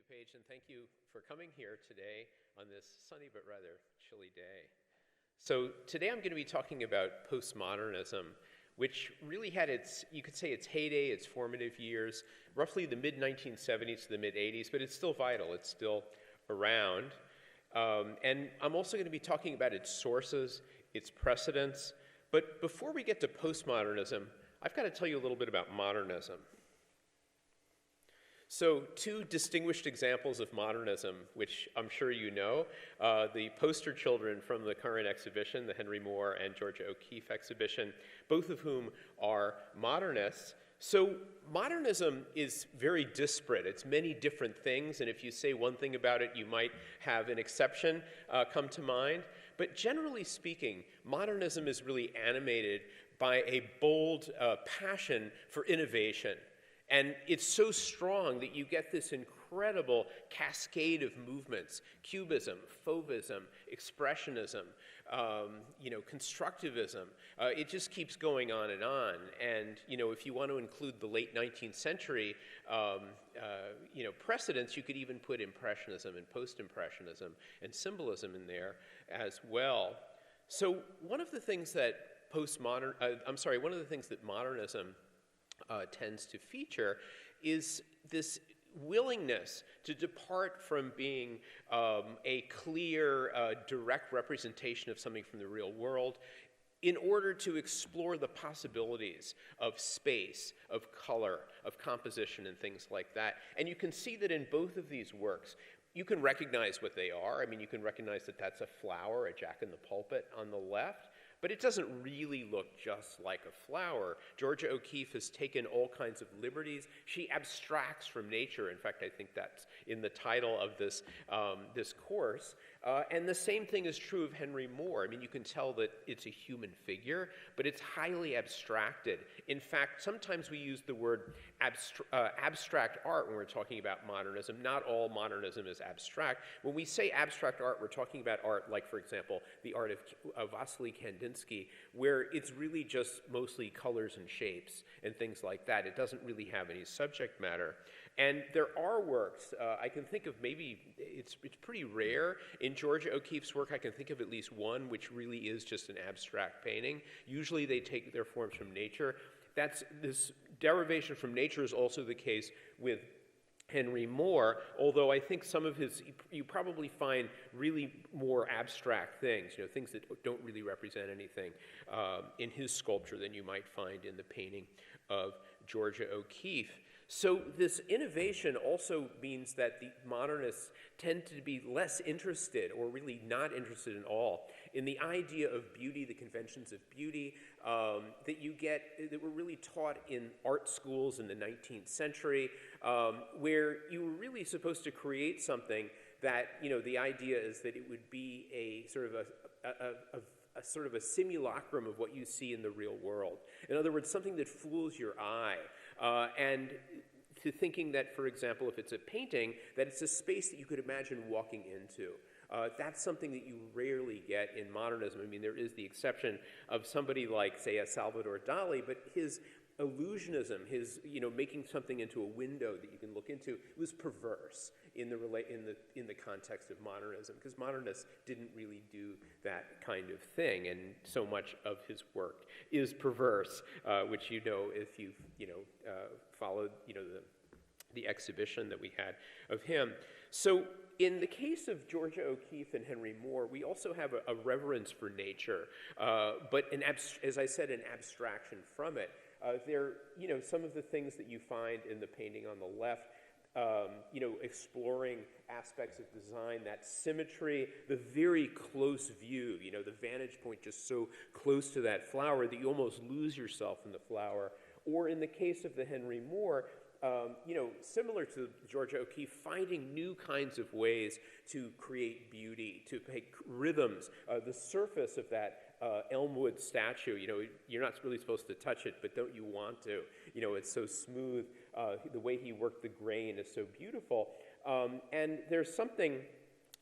Paige, and thank you for coming here today on this sunny but rather chilly day. So today I'm going to be talking about postmodernism, which really had its, you could say its heyday, its formative years, roughly the mid-1970s to the mid-80s, but it's still vital, it's still around. And I'm also going to be talking about its sources, its precedents. But before we get to postmodernism, I've got to tell you a little bit about modernism. So two distinguished examples of modernism, which I'm sure you know, the poster children from the current exhibition, the Henry Moore and Georgia O'Keeffe exhibition, both of whom are modernists. So modernism is very disparate. It's many different things, and if you say one thing about it, you might have an exception come to mind. But generally speaking, modernism is really animated by a bold passion for innovation. And it's so strong that you get this incredible cascade of movements: cubism, fauvism, expressionism, constructivism. It just keeps going on. And if you want to include the late 19th century, precedents, you could even put impressionism and post-impressionism and symbolism in there as well. So one of the things that modernism tends to feature is this willingness to depart from being a clear, direct representation of something from the real world in order to explore the possibilities of space, of color, of composition, and things like that. And you can see that in both of these works, you can recognize what they are. I mean, you can recognize that that's a flower, a jack-in-the-pulpit on the left. But it doesn't really look just like a flower. Georgia O'Keeffe has taken all kinds of liberties. She abstracts from nature. In fact, I think that's in the title of this, this course. And the same thing is true of Henry Moore. I mean, you can tell that it's a human figure, but it's highly abstracted. In fact, sometimes we use the word abstract art when we're talking about modernism. Not all modernism is abstract. When we say abstract art, we're talking about art like, for example, the art of Vasily Kandinsky, where it's really just mostly colors and shapes and things like that. It doesn't really have any subject matter. And there are works, I can think of maybe, it's pretty rare. In Georgia O'Keeffe's work, I can think of at least one which really is just an abstract painting. Usually they take their forms from nature. This derivation from nature is also the case with Henry Moore, although I think some of his, you probably find really more abstract things, things that don't really represent anything in his sculpture than you might find in the painting of Georgia O'Keeffe. So this innovation also means that the modernists tend to be less interested, or really not interested at all, in the idea of beauty, the conventions of beauty that were really taught in art schools in the 19th century, where you were really supposed to create something that, the idea is that it would be a sort of a simulacrum of what you see in the real world. In other words, something that fools your eye. And to thinking that, for example, if it's a painting, that it's a space that you could imagine walking into. That's something that you rarely get in modernism. I mean, there is the exception of somebody like, say, a Salvador Dali, but his illusionism, his making something into a window that you can look into, was perverse in the context of modernism, because modernists didn't really do that kind of thing, and so much of his work is perverse, which if you've followed the exhibition that we had of him. So in the case of Georgia O'Keeffe and Henry Moore, we also have a reverence for nature, but as I said, an abstraction from it. Some of the things that you find in the painting on the left, exploring aspects of design, that symmetry, the very close view, the vantage point just so close to that flower that you almost lose yourself in the flower. Or in the case of the Henry Moore, similar to Georgia O'Keeffe, finding new kinds of ways to create beauty, to make rhythms. The surface of that Elmwood statue, you're not really supposed to touch it, but don't you want to? It's so smooth. The way he worked the grain is so beautiful. And there's something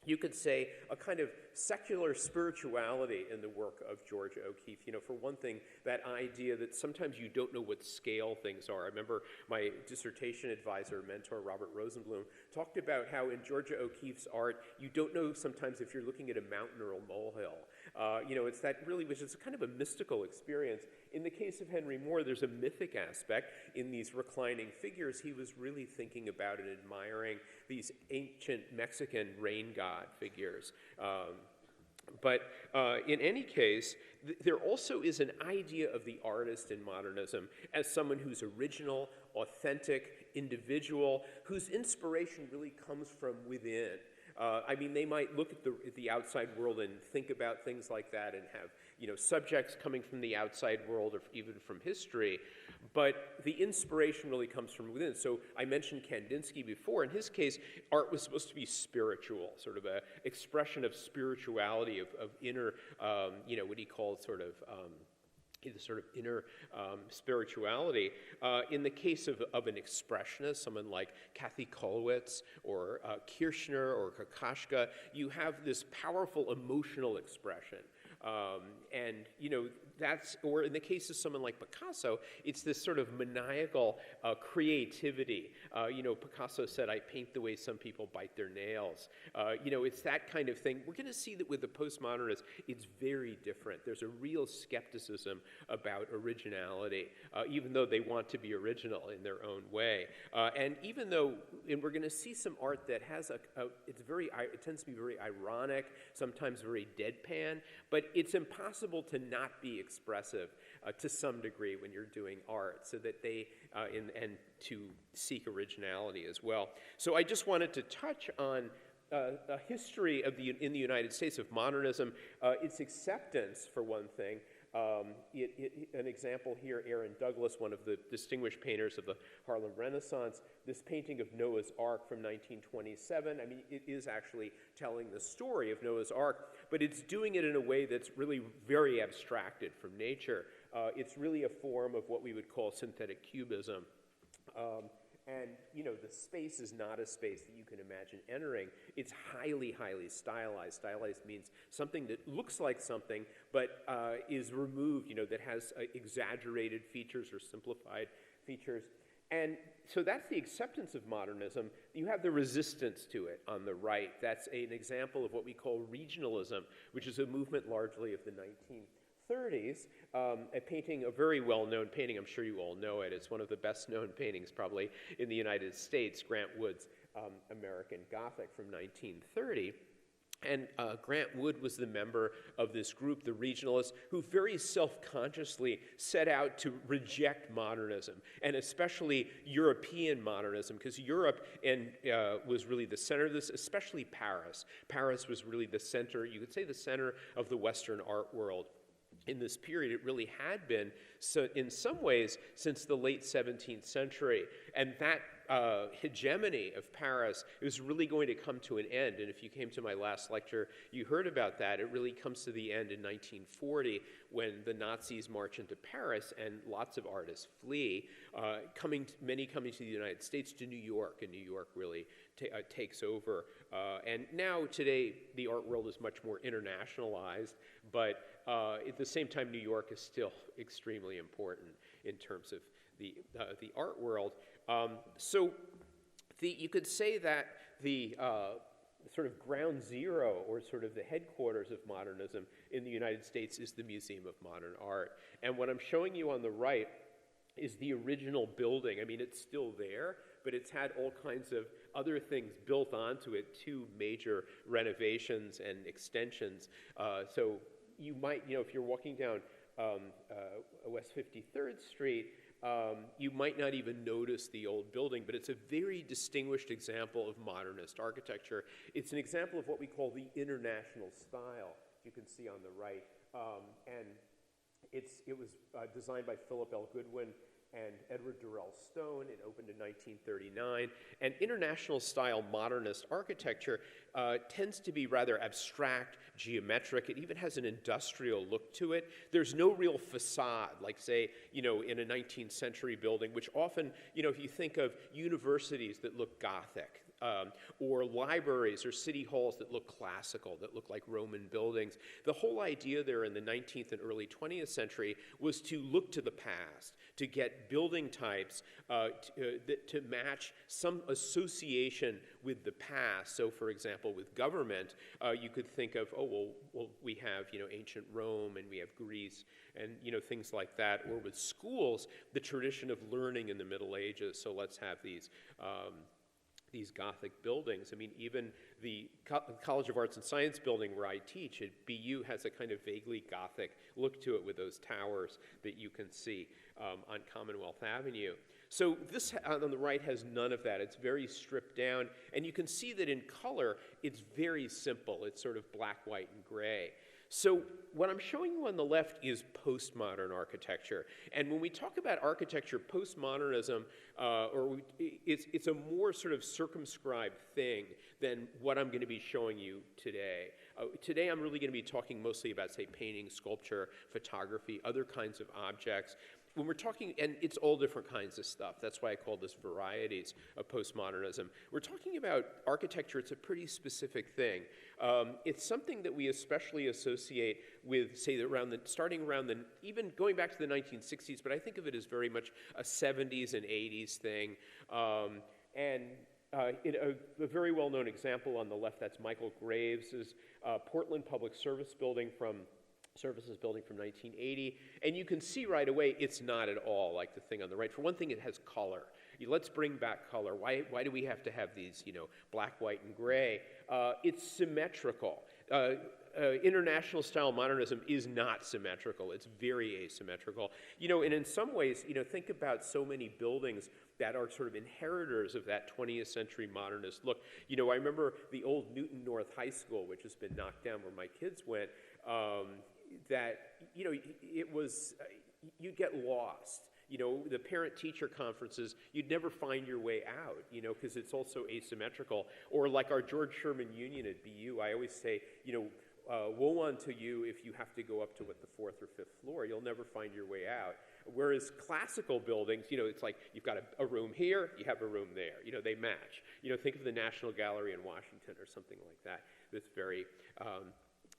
you could say, a kind of secular spirituality in the work of Georgia O'Keeffe. You know, for one thing, that idea that sometimes you don't know what scale things are. I remember my dissertation advisor, mentor, Robert Rosenblum, talked about how in Georgia O'Keeffe's art, you don't know sometimes if you're looking at a mountain or a molehill. You know, it's that really, which is kind of a mystical experience. In the case of Henry Moore, there's a mythic aspect in these reclining figures. He was really thinking about and admiring these ancient Mexican rain god figures. But in any case, there also is an idea of the artist in modernism as someone who's original, authentic, individual, whose inspiration really comes from within. I mean, they might look at the outside world and think about things like that and have, you know, subjects coming from the outside world or even from history, but the inspiration really comes from within. So I mentioned Kandinsky before. In his case, art was supposed to be spiritual, sort of an expression of spirituality, of inner, you know, what he called sort of the sort of inner spirituality. In the case of an expressionist, someone like Kathy Kollwitz or Kirchner or Kokoschka, you have this powerful emotional expression. And, you know, that's, or in the case of someone like Picasso, it's this sort of maniacal creativity. You know, Picasso said, "I paint the way some people bite their nails." You know, it's that kind of thing. We're going to see that with the postmodernists, it's very different. There's a real skepticism about originality, even though they want to be original in their own way. And even though, and we're going to see some art that has it tends to be very ironic, sometimes very deadpan, but it's impossible to not be expressive to some degree when you're doing art, so that they, and to seek originality as well. So I just wanted to touch on a history of in the United States of modernism, its acceptance, for one thing. An example here, Aaron Douglas, one of the distinguished painters of the Harlem Renaissance, this painting of Noah's Ark from 1927. I mean, it is actually telling the story of Noah's Ark, but it's doing it in a way that's really very abstracted from nature. It's really a form of what we would call synthetic cubism. And, you know, the space is not a space that you can imagine entering. It's highly, highly stylized. Stylized means something that looks like something, but is removed, you know, that has exaggerated features or simplified features. And so that's the acceptance of modernism. You have the resistance to it on the right. That's an example of what we call regionalism, which is a movement largely of the 1930s. A painting, a very well-known painting, I'm sure you all know it. It's one of the best-known paintings probably in the United States, Grant Wood's American Gothic from 1930. And Grant Wood was the member of this group, the Regionalists, who very self-consciously set out to reject modernism, and especially European modernism, because Europe was really the center of this, especially Paris. Paris was really the center, you could say the center of the Western art world. In this period, it really had been, so in some ways, since the late 17th century. And that hegemony of Paris is really going to come to an end. And if you came to my last lecture, you heard about that. It really comes to the end in 1940 when the Nazis march into Paris and lots of artists flee, many coming to the United States, to New York, and New York really takes over. And now, today, the art world is much more internationalized, but at the same time, New York is still extremely important in terms of the art world. So you could say that the sort of ground zero, or sort of the headquarters of modernism in the United States, is the Museum of Modern Art. And what I'm showing you on the right is the original building. I mean, it's still there, but it's had all kinds of other things built onto it, 2 major renovations and extensions. So you might, you know, if you're walking down West 53rd Street, you might not even notice the old building, but it's a very distinguished example of modernist architecture. It's an example of what we call the international style, you can see on the right. And it was designed by Philip L. Goodwin and Edward Durrell Stone. It opened in 1939. And international style modernist architecture tends to be rather abstract, geometric. It even has an industrial look to it. There's no real facade, like, say, you know, in a 19th century building, which often, you know, if you think of universities that look Gothic, or libraries or city halls that look classical, that look like Roman buildings. The whole idea there in the 19th and early 20th century was to look to the past, to get building types to match some association with the past. So, for example, with government, you could think of, well, we have, ancient Rome, and we have Greece, and, things like that. Or with schools, the tradition of learning in the Middle Ages. So let's have these Gothic buildings. I mean, even the College of Arts and Science building where I teach at BU has a kind of vaguely Gothic look to it with those towers that you can see on Commonwealth Avenue. So this on the right has none of that. It's very stripped down, and you can see that in color, it's very simple. It's sort of black, white, and gray. So what I'm showing you on the left is postmodern architecture. And when we talk about architecture, postmodernism, it's a more sort of circumscribed thing than what I'm going to be showing you today. Today I'm really going to be talking mostly about, say, painting, sculpture, photography, other kinds of objects. When we're talking, and it's all different kinds of stuff. That's why I call this varieties of postmodernism. We're talking about architecture. It's a pretty specific thing. It's something that we especially associate with, say, starting around even going back to the 1960s, but I think of it as very much a 70s and 80s thing. A very well-known example on the left, that's Michael Graves's Portland Public Services building from 1980, and you can see right away it's not at all like the thing on the right. For one thing, it has color. Let's bring back color. Why do we have to have these, black, white, and gray? It's symmetrical. International style modernism is not symmetrical. It's very asymmetrical. And in some ways, think about so many buildings that are sort of inheritors of that 20th century modernist look. I remember the old Newton North High School, which has been knocked down where my kids went, that, it was, you'd get lost. The parent-teacher conferences, you'd never find your way out, because it's also asymmetrical. Or like our George Sherman Union at BU, I always say, woe unto you if you have to go up to the 4th or 5th floor. You'll never find your way out. Whereas classical buildings, it's like you've got a room here, you have a room there. They match. Think of the National Gallery in Washington or something like that. That's very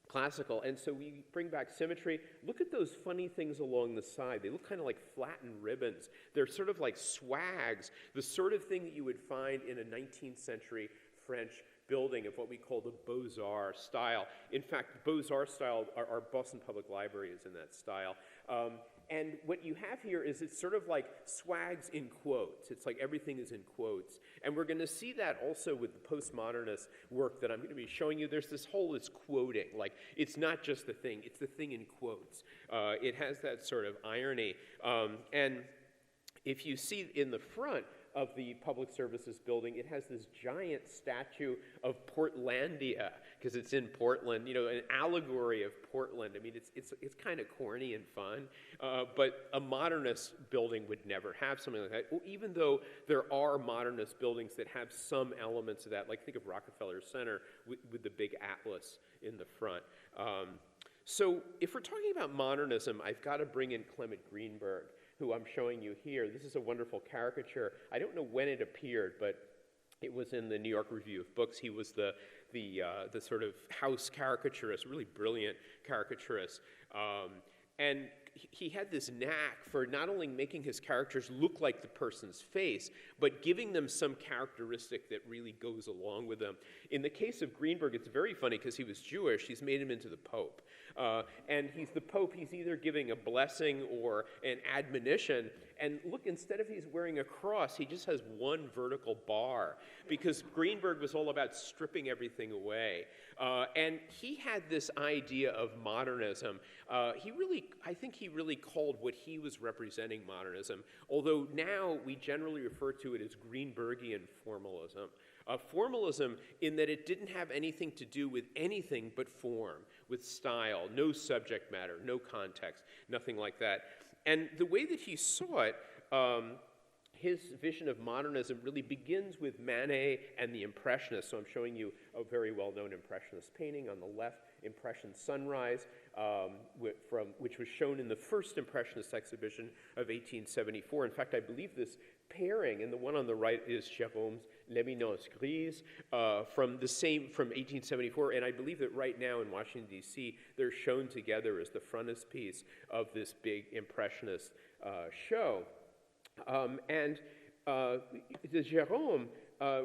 classical. And so we bring back symmetry. Look at those funny things along the side. They look kind of like flattened ribbons. They're sort of like swags, the sort of thing that you would find in a 19th century French building of what we call the Beaux-Arts style. In fact, Beaux-Arts style, our Boston Public Library is in that style. And what you have here is it's sort of like swags in quotes. It's like everything is in quotes. And we're going to see that also with the postmodernist work that I'm going to be showing you. There's this whole quoting. Like, it's not just the thing. It's the thing in quotes. It has that sort of irony. And if you see in the front of the Public Services building, it has this giant statue of Portlandia, because it's in Portland, an allegory of Portland. I mean, it's kind of corny and fun, but a modernist building would never have something like that, even though there are modernist buildings that have some elements of that, like think of Rockefeller Center with the big atlas in the front. So if we're talking about modernism, I've got to bring in Clement Greenberg, who I'm showing you here. This is a wonderful caricature. I don't know when it appeared, but it was in the New York Review of Books. He was the sort of house caricaturist, really brilliant caricaturist. And he had this knack for not only making his characters look like the person's face, but giving them some characteristic that really goes along with them. In the case of Greenberg, it's very funny because he was Jewish. He's made him into the Pope. And he's the Pope. He's either giving a blessing or an admonition. And look, instead of he's wearing a cross, he just has one vertical bar, because Greenberg was all about stripping everything away. And he had this idea of modernism. I think he really called what he was representing modernism, although now we generally refer to it as Greenbergian formalism. Formalism in that it didn't have anything to do with anything but form, with style, no subject matter, no context, nothing like that. And the way that he saw it, his vision of modernism really begins with Manet and the Impressionists. So I'm showing you a very well-known Impressionist painting on the left, Impression Sunrise. which was shown in the first Impressionist exhibition of 1874. In fact, I believe this pairing, and the one on the right is Gérôme's L'Éminence Grise from 1874, and I believe that right now in Washington, D.C., they're shown together as the frontispiece of this big Impressionist show. The Gérôme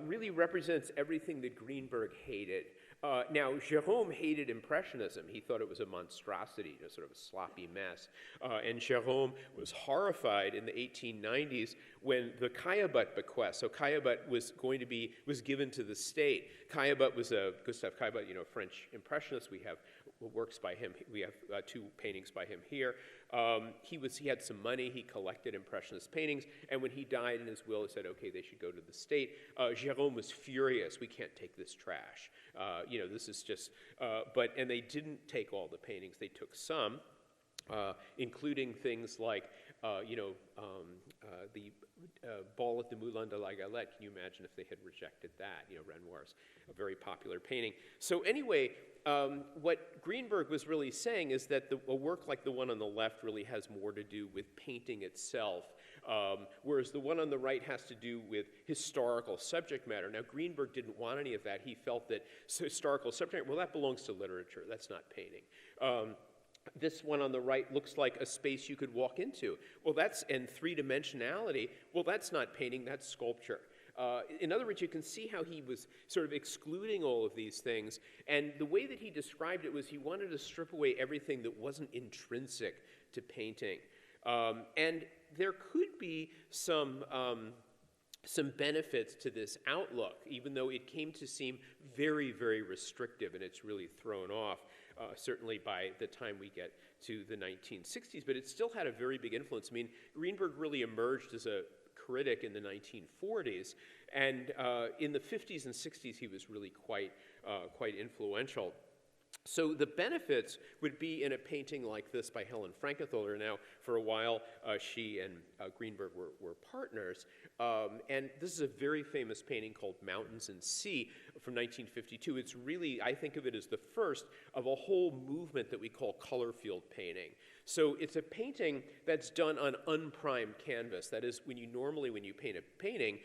really represents everything that Greenberg hated. Now, Gérôme hated Impressionism. He thought it was a monstrosity, sort of a sloppy mess. And Gérôme was horrified in the 1890s when the Caillebotte bequest, so Caillebotte was given to the state. Caillebotte was Gustave Caillebotte, French Impressionist. We have works by him. We have two paintings by him here. He had some money. He collected Impressionist paintings, and when he died in his will, he said, okay, they should go to the state. Gérôme was furious. We can't take this trash. This is just, and they didn't take all the paintings. They took some, including things like, the Ball at the Moulin de la Galette. Can you imagine if they had rejected that? Renoir's a very popular painting. So anyway, what Greenberg was really saying is that a work like the one on the left really has more to do with painting itself, whereas the one on the right has to do with historical subject matter. Now, Greenberg didn't want any of that. He felt that historical subject matter, well, that belongs to literature. That's not painting. This one on the right looks like a space you could walk into. And three-dimensionality, well, that's not painting, that's sculpture. In other words, you can see how he was sort of excluding all of these things. And the way that he described it was he wanted to strip away everything that wasn't intrinsic to painting. And there could be some benefits to this outlook, even though it came to seem very, very restrictive, and it's really thrown off, certainly by the time we get to the 1960s. But it still had a very big influence. I mean, Greenberg really emerged as a critic in the 1940s, and in the 50s and 60s he was really quite influential. So the benefits would be in a painting like this by Helen Frankenthaler. Now, for a while, she and Greenberg were partners. And this is a very famous painting called Mountains and Sea from 1952. It's really, I think of it as the first of a whole movement that we call color field painting. So it's a painting that's done on unprimed canvas. That is, when you paint a painting,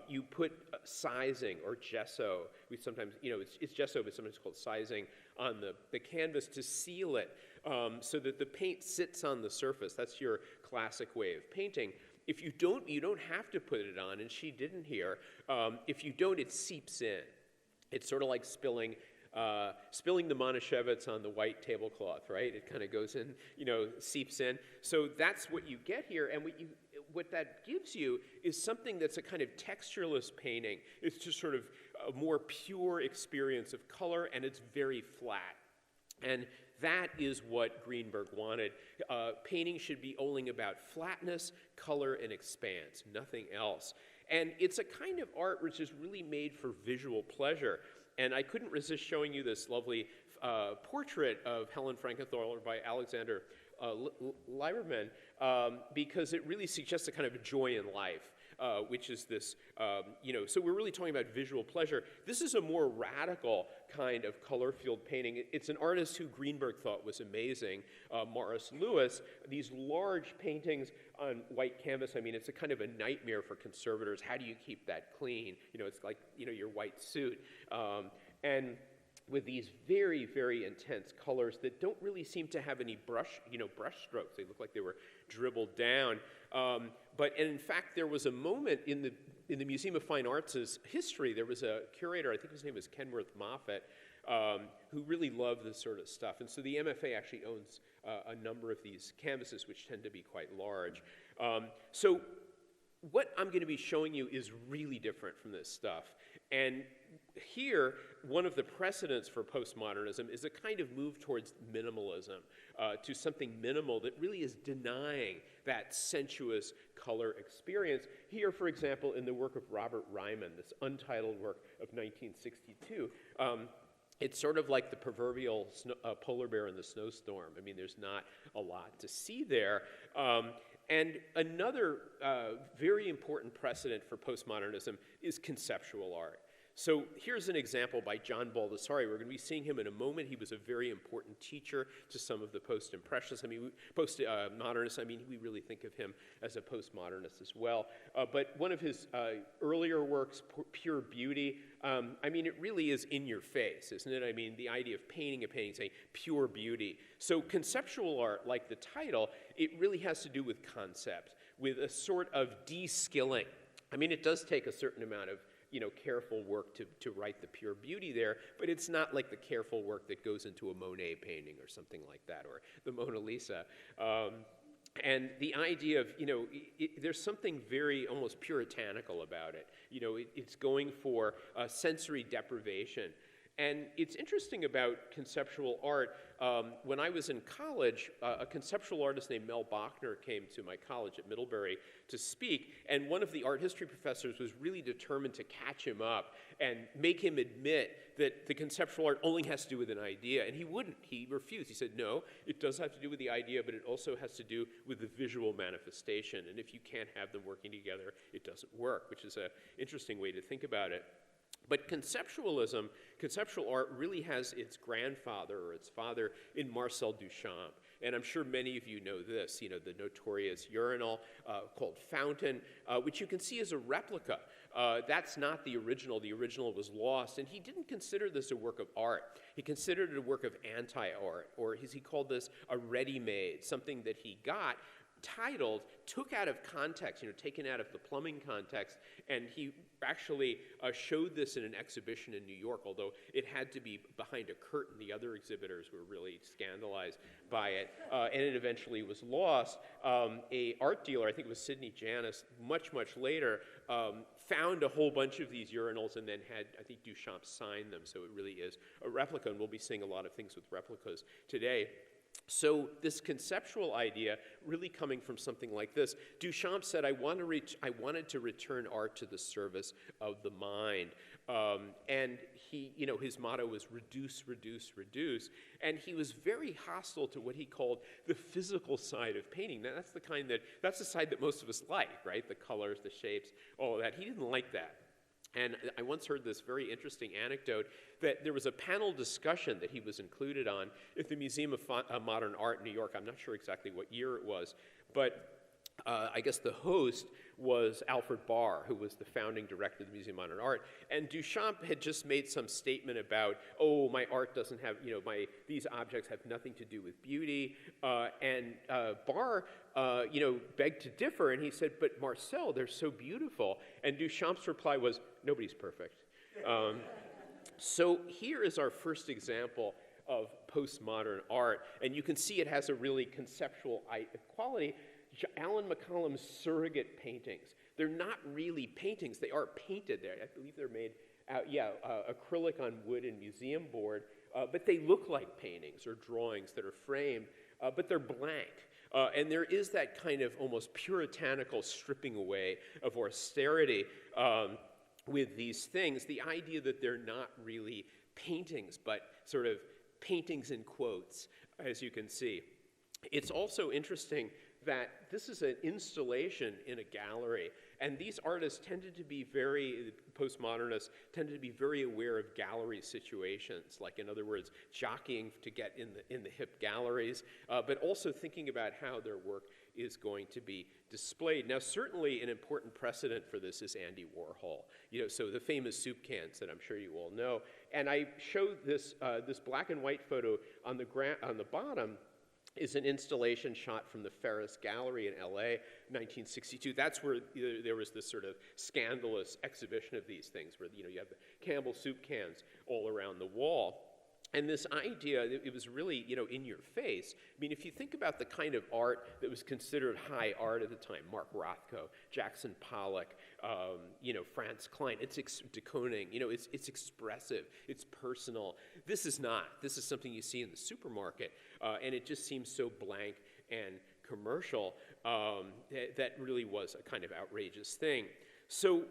you put sizing or gesso. We sometimes, it's gesso, but sometimes it's called sizing on the canvas to seal it so that the paint sits on the surface. That's your classic way of painting. If you don't have to put it on, and she didn't here. If you don't, it seeps in. It's sort of like spilling the Manischewitz on the white tablecloth, right? It kind of goes in, seeps in. So that's what you get here, and what that gives you is something that's a kind of textureless painting. It's just sort of a more pure experience of color, and it's very flat. And that is what Greenberg wanted. Painting should be only about flatness, color, and expanse, nothing else. And it's a kind of art which is really made for visual pleasure. And I couldn't resist showing you this lovely portrait of Helen Frankenthaler by Alexander Lieberman because it really suggests a kind of joy in life, which is this, so we're really talking about visual pleasure. This is a more radical kind of color field painting. It's an artist who Greenberg thought was amazing, Morris Louis. These large paintings on white canvas, I mean, it's a kind of a nightmare for conservators. How do you keep that clean? It's like, your white suit. And with these very, very intense colors that don't really seem to have any brush strokes. They look like they were dribbled down. And in fact, there was a moment in the Museum of Fine Arts' history, there was a curator, I think his name was Kenworth Moffat, who really loved this sort of stuff. And so the MFA actually owns a number of these canvases, which tend to be quite large. So what I'm going to be showing you is really different from this stuff. And here, one of the precedents for postmodernism is a kind of move towards minimalism, to something minimal that really is denying that sensuous color experience. Here, for example, in the work of Robert Rauschenberg, this untitled work of 1962, it's sort of like the proverbial polar bear in the snowstorm. I mean, there's not a lot to see there. And another very important precedent for postmodernism is conceptual art. So here's an example by John Baldessari. We're going to be seeing him in a moment. He was a very important teacher to some of the post-impressionists. I mean, post-modernists. I mean, we really think of him as a postmodernist as well. But one of his earlier works, Pure Beauty, I mean, it really is in your face, isn't it? I mean, the idea of painting a painting, saying pure beauty. So conceptual art, like the title, it really has to do with concept, with a sort of de-skilling. I mean, it does take a certain amount of careful work to write the pure beauty there, but it's not like the careful work that goes into a Monet painting or something like that, or the Mona Lisa. And the idea of, there's something very almost puritanical about it. It's going for sensory deprivation. And it's interesting about conceptual art. When I was in college, a conceptual artist named Mel Bachner came to my college at Middlebury to speak, and one of the art history professors was really determined to catch him up and make him admit that the conceptual art only has to do with an idea, and he wouldn't. He refused. He said, no, it does have to do with the idea, but it also has to do with the visual manifestation, and if you can't have them working together, it doesn't work, which is an interesting way to think about it. But conceptual art really has its grandfather or its father in Marcel Duchamp. And I'm sure many of you know this, the notorious urinal called Fountain, which you can see as a replica. That's not the original. The original was lost. And he didn't consider this a work of art. He considered it a work of anti-art, or as he called this, a ready-made, something that he got, titled, took out of context, taken out of the plumbing context, and he actually showed this in an exhibition in New York, although it had to be behind a curtain. The other exhibitors were really scandalized by it, and it eventually was lost. A art dealer, I think it was Sidney Janis, much later, found a whole bunch of these urinals and then had, I think, Duchamp sign them, so it really is a replica, and we'll be seeing a lot of things with replicas today. So this conceptual idea really coming from something like this. Duchamp said, I wanted to return art to the service of the mind. And he, his motto was reduce, reduce, reduce. And he was very hostile to what he called the physical side of painting. Now, that's the side that most of us like, right? The colors, the shapes, all of that. He didn't like that. And I once heard this very interesting anecdote that there was a panel discussion that he was included on at the Museum of Modern Art in New York. I'm not sure exactly what year it was, but I guess the host was Alfred Barr, who was the founding director of the Museum of Modern Art. And Duchamp had just made some statement about, oh, my art doesn't have, these objects have nothing to do with beauty. And Barr, begged to differ, and he said, but Marcel, they're so beautiful. And Duchamp's reply was, nobody's perfect. So here is our first example of postmodern art. And you can see it has a really conceptual quality. Allan McCollum's surrogate paintings. They're not really paintings. They are painted there. I believe they're made out, acrylic on wood and museum board, but they look like paintings or drawings that are framed, but they're blank. And there is that kind of almost puritanical stripping away of austerity with these things, the idea that they're not really paintings, but sort of paintings in quotes, as you can see. It's also interesting that this is an installation in a gallery, and these artists postmodernists tended to be very aware of gallery situations, like, in other words, jockeying to get in the hip galleries, but also thinking about how their work is going to be displayed. Now, certainly an important precedent for this is Andy Warhol, so the famous soup cans that I'm sure you all know. And I showed this black and white photo on the bottom is an installation shot from the Ferris Gallery in LA, 1962. That's where there was this sort of scandalous exhibition of these things, where you have the Campbell soup cans all around the wall. And this idea, it was really, in your face. I mean, if you think about the kind of art that was considered high art at the time, Mark Rothko, Jackson Pollock, Franz Klein, it's de Kooning, it's expressive, it's personal. This is not. This is something you see in the supermarket, and it just seems so blank and commercial that really was a kind of outrageous thing. So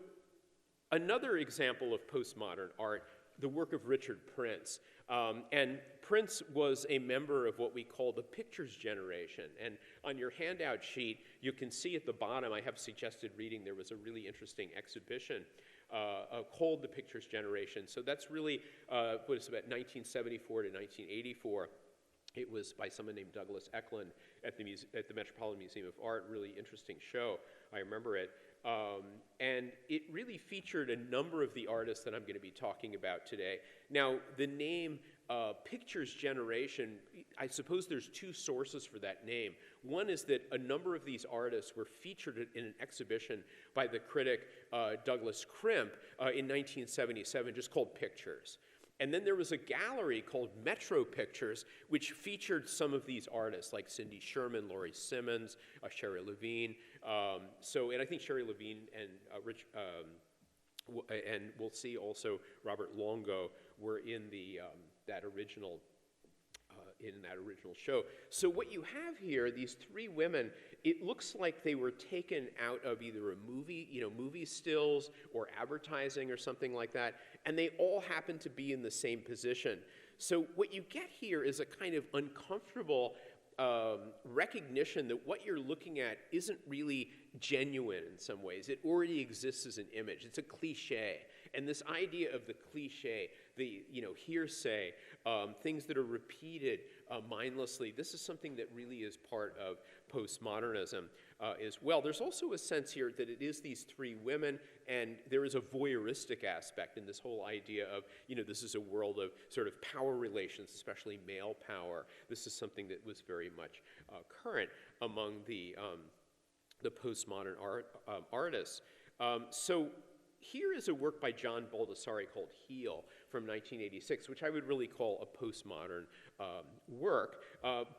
another example of postmodern art the work of Richard Prince. And Prince was a member of what we call the pictures generation. And on your handout sheet, you can see at the bottom, I have suggested reading, there was a really interesting exhibition called the Pictures Generation. So that's really what is about 1974 to 1984. It was by someone named Douglas Eklund at the Metropolitan Museum of Art. Really interesting show. I remember it. And it really featured a number of the artists that I'm going to be talking about today. Now, the name Pictures Generation, I suppose there's two sources for that name. One is that a number of these artists were featured in an exhibition by the critic Douglas Crimp in 1977, just called Pictures. And then there was a gallery called Metro Pictures, which featured some of these artists like Cindy Sherman, Laurie Simmons, Sherry Levine. And I think Sherry Levine and we'll see also Robert Longo were in that original show. So what you have here, these three women, it looks like they were taken out of either a movie, movie stills or advertising or something like that, and they all happen to be in the same position. So what you get here is a kind of uncomfortable recognition that what you're looking at isn't really genuine in some ways. It already exists as an image. It's a cliche. And this idea of the cliche, the hearsay, things that are repeated mindlessly, this is something that really is part of postmodernism as well. There's also a sense here that it is these three women, and there is a voyeuristic aspect in this whole idea of, this is a world of sort of power relations, especially male power. This is something that was very much current among the postmodern artists. So here is a work by John Baldessari called Heel from 1986, which I would really call a postmodern work.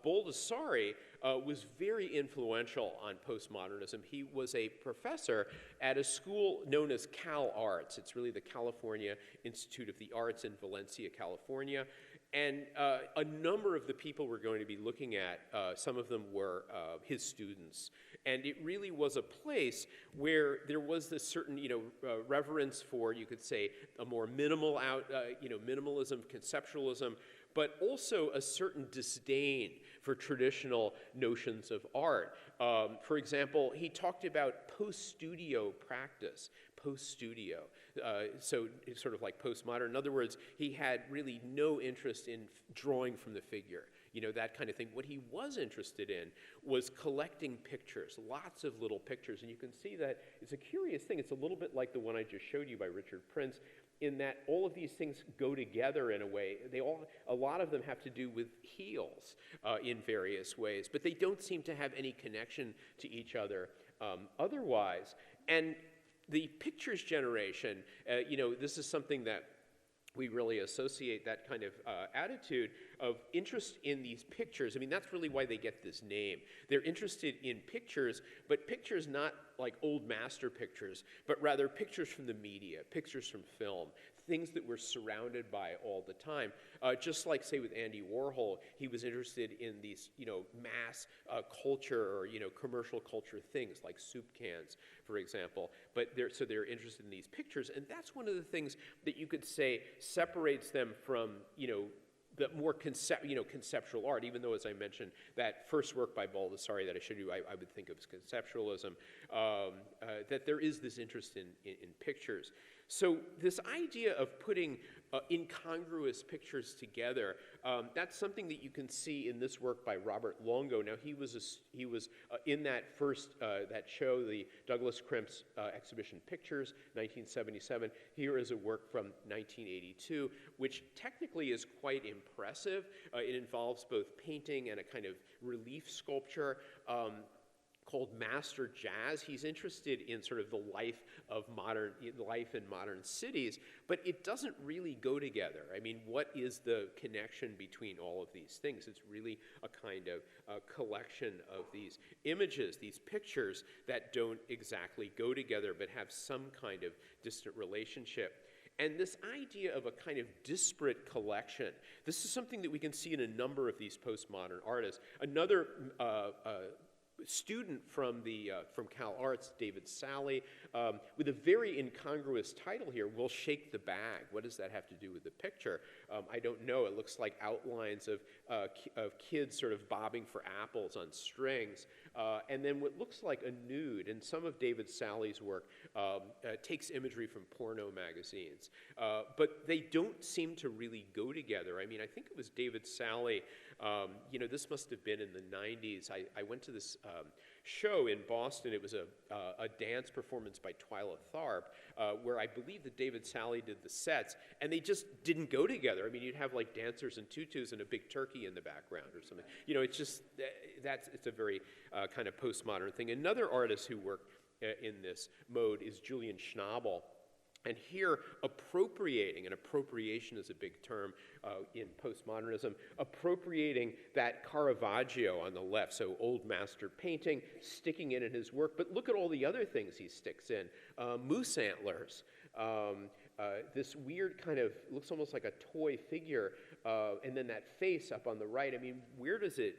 Baldessari was very influential on postmodernism. He was a professor at a school known as Cal Arts. It's really the California Institute of the Arts in Valencia, California. And a number of the people we're going to be looking at, some of them were his students. And it really was a place where there was this certain, reverence for, you could say, a more minimalism, conceptualism, but also a certain disdain for traditional notions of art. For example, he talked about post-studio practice, post-studio. So it's sort of like postmodern. In other words, he had really no interest in drawing from the figure, that kind of thing. What he was interested in was collecting pictures, lots of little pictures. And you can see that it's a curious thing. It's a little bit like the one I just showed you by Richard Prince, in that all of these things go together in a way. A lot of them have to do with heels in various ways, but they don't seem to have any connection to each other otherwise. And the pictures generation, this is something that we really associate, that kind of attitude of interest in these pictures. I mean, that's really why they get this name. They're interested in pictures, but pictures not like old master pictures, but rather pictures from the media, pictures from film, things that we're surrounded by all the time. Just like, say, with Andy Warhol, he was interested in these, mass culture or, commercial culture things like soup cans, for example. But they're interested in these pictures, and that's one of the things that you could say separates them from, the more conceptual art, even though, as I mentioned, that first work by Baldessari that I showed you, I would think of as conceptualism, that there is this interest in pictures. So this idea of putting incongruous pictures together, that's something that you can see in this work by Robert Longo. Now, he was in that first, that show, the Douglas Crimp's exhibition Pictures, 1977. Here is a work from 1982, which technically is quite impressive. It involves both painting and a kind of relief sculpture. Called Master Jazz. He's interested in sort of the life in modern cities, but it doesn't really go together. I mean, what is the connection between all of these things? It's really a kind of collection of these images, these pictures that don't exactly go together, but have some kind of distant relationship. And this idea of a kind of disparate collection, this is something that we can see in a number of these postmodern artists. Another student from Cal Arts, David Salle, with a very incongruous title here, "We'll Shake the Bag." What does that have to do with the picture? I don't know. It looks like outlines of kids sort of bobbing for apples on strings, and then what looks like a nude. And some of David Salle's work takes imagery from porno magazines, but they don't seem to really go together. I mean, I think it was David Salle. This must have been in the 90s. I went to this show in Boston. It was a dance performance by Twyla Tharp, where I believe that David Salle did the sets, and they just didn't go together. I mean, you'd have like dancers in tutus and a big turkey in the background or something. It's just, it's a very kind of postmodern thing. Another artist who worked in this mode is Julian Schnabel. And here, appropriating, and appropriation is a big term in postmodernism, appropriating that Caravaggio on the left, so old master painting, sticking it in his work. But look at all the other things he sticks in. Moose antlers, this weird kind of, looks almost like a toy figure, and then that face up on the right. I mean, where does it,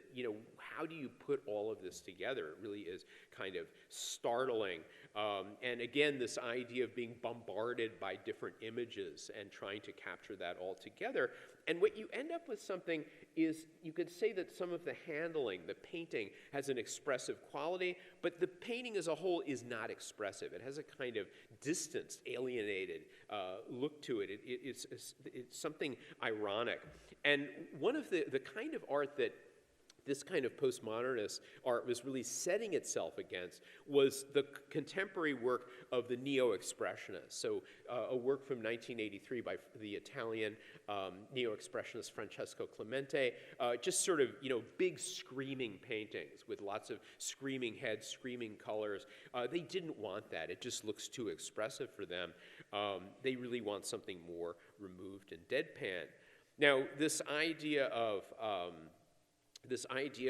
how do you put all of this together? It really is kind of startling. And again, this idea of being bombarded by different images and trying to capture that all together. And what you end up with something is, you could say that some of the handling, the painting, has an expressive quality, but the painting as a whole is not expressive. It has a kind of distanced, alienated look to it. It's something ironic. And one of the kind of art that this kind of postmodernist art was really setting itself against was the contemporary work of the neo-expressionists. So a work from 1983 by the Italian neo-expressionist Francesco Clemente, just sort of, big screaming paintings with lots of screaming heads, screaming colors. They didn't want that. It just looks too expressive for them. They really want something more removed and deadpan. Now, this idea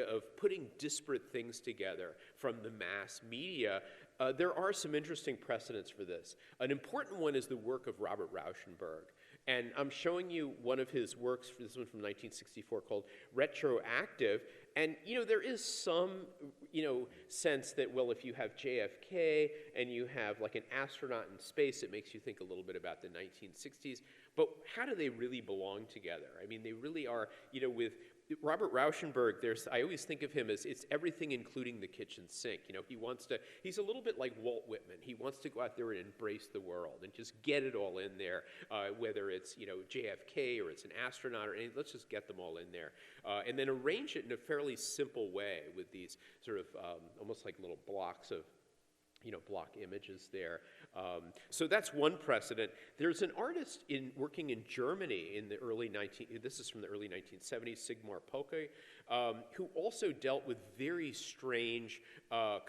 of putting disparate things together from the mass media, there are some interesting precedents for this. An important one is the work of Robert Rauschenberg. And I'm showing you one of his works, this one from 1964, called Retroactive. And, there is some, sense that, well, if you have JFK and you have like an astronaut in space, it makes you think a little bit about the 1960s. But how do they really belong together? I mean, they really are, with Robert Rauschenberg, I always think of him as, it's everything including the kitchen sink. He's a little bit like Walt Whitman. He wants to go out there and embrace the world and just get it all in there, whether it's, JFK or it's an astronaut or anything, let's just get them all in there. And then arrange it in a fairly simple way with these sort of almost like little blocks of, block images there. So that's one precedent. There's an artist working in Germany in the this is from the early 1970s, Sigmar Polke, who also dealt with very strange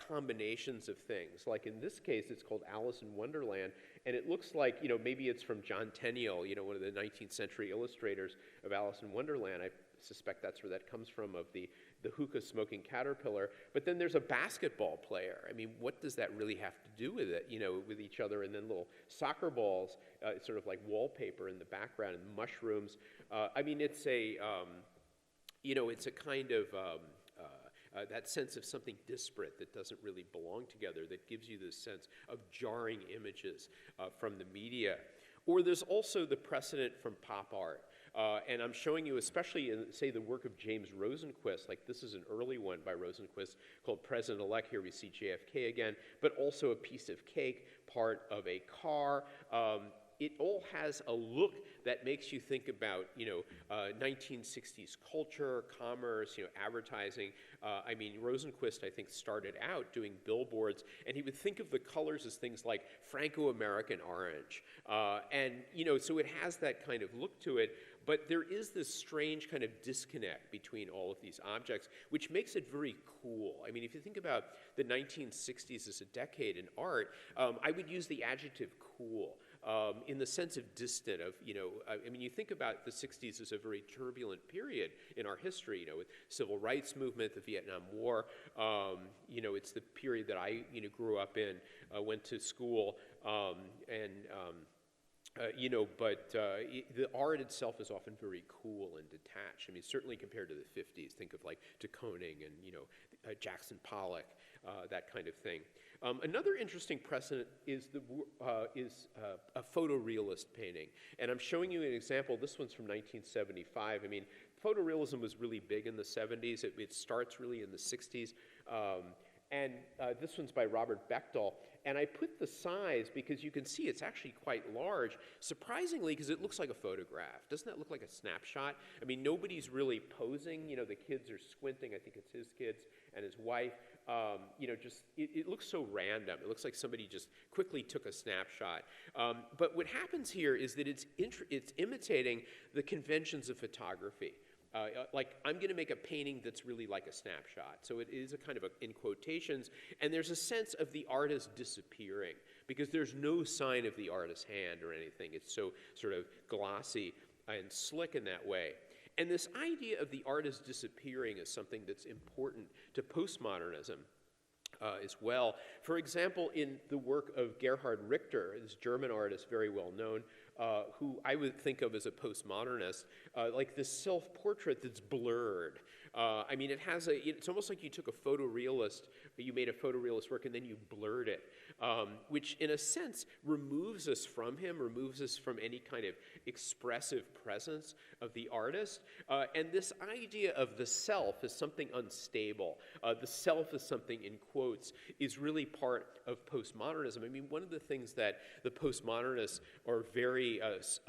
combinations of things. Like in this case, it's called Alice in Wonderland, and it looks like, maybe it's from John Tenniel, one of the 19th century illustrators of Alice in Wonderland. I suspect that's where that comes from, of the hookah-smoking caterpillar. But then there's a basketball player. I mean, what does that really have to do with it, with each other? And then little soccer balls, sort of like wallpaper in the background, and mushrooms. I mean, it's a, it's a kind of that sense of something disparate that doesn't really belong together, that gives you this sense of jarring images from the media. Or there's also the precedent from pop art. And I'm showing you, especially in, say, the work of James Rosenquist, like this is an early one by Rosenquist called President-elect. Here we see JFK again, but also a piece of cake, part of a car. It all has a look that makes you think about, 1960s culture, commerce, advertising. I mean, Rosenquist, I think, started out doing billboards, and he would think of the colors as things like Franco-American orange. And, so it has that kind of look to it, but there is this strange kind of disconnect between all of these objects, which makes it very cool. I mean, if you think about the 1960s as a decade in art, I would use the adjective cool. In the sense of distant, of, I mean, you think about the 60s as a very turbulent period in our history, with civil rights movement, the Vietnam War. It's the period that I, grew up in, went to school, the art itself is often very cool and detached. I mean, certainly compared to the 50s, think of like de Kooning and, Jackson Pollock, that kind of thing. Another interesting precedent is a photorealist painting. And I'm showing you an example. This one's from 1975. I mean, photorealism was really big in the 70s. It starts really in the 60s. And this one's by Robert Bechtel. And I put the size because you can see it's actually quite large, surprisingly, because it looks like a photograph. Doesn't that look like a snapshot? I mean, nobody's really posing. You know, the kids are squinting. I think it's his kids and his wife. You know, just it looks so random. It looks like somebody just quickly took a snapshot. But what happens here is that it's imitating the conventions of photography. Like, I'm going to make a painting that's really like a snapshot. So it is a kind of in quotations, and there's a sense of the artist disappearing because there's no sign of the artist's hand or anything. It's so sort of glossy and slick in that way. And this idea of the artist disappearing is something that's important to postmodernism as well. For example, in the work of Gerhard Richter, this German artist, very well known, who I would think of as a postmodernist, like this self-portrait that's blurred. I mean, it's almost like you took a photorealist, you made a photorealist work and then you blurred it, which in a sense removes us from him, removes us from any kind of expressive presence of the artist. And this idea of the self as something unstable, the self as something in quotes, is really part of postmodernism. I mean, one of the things that the postmodernists are very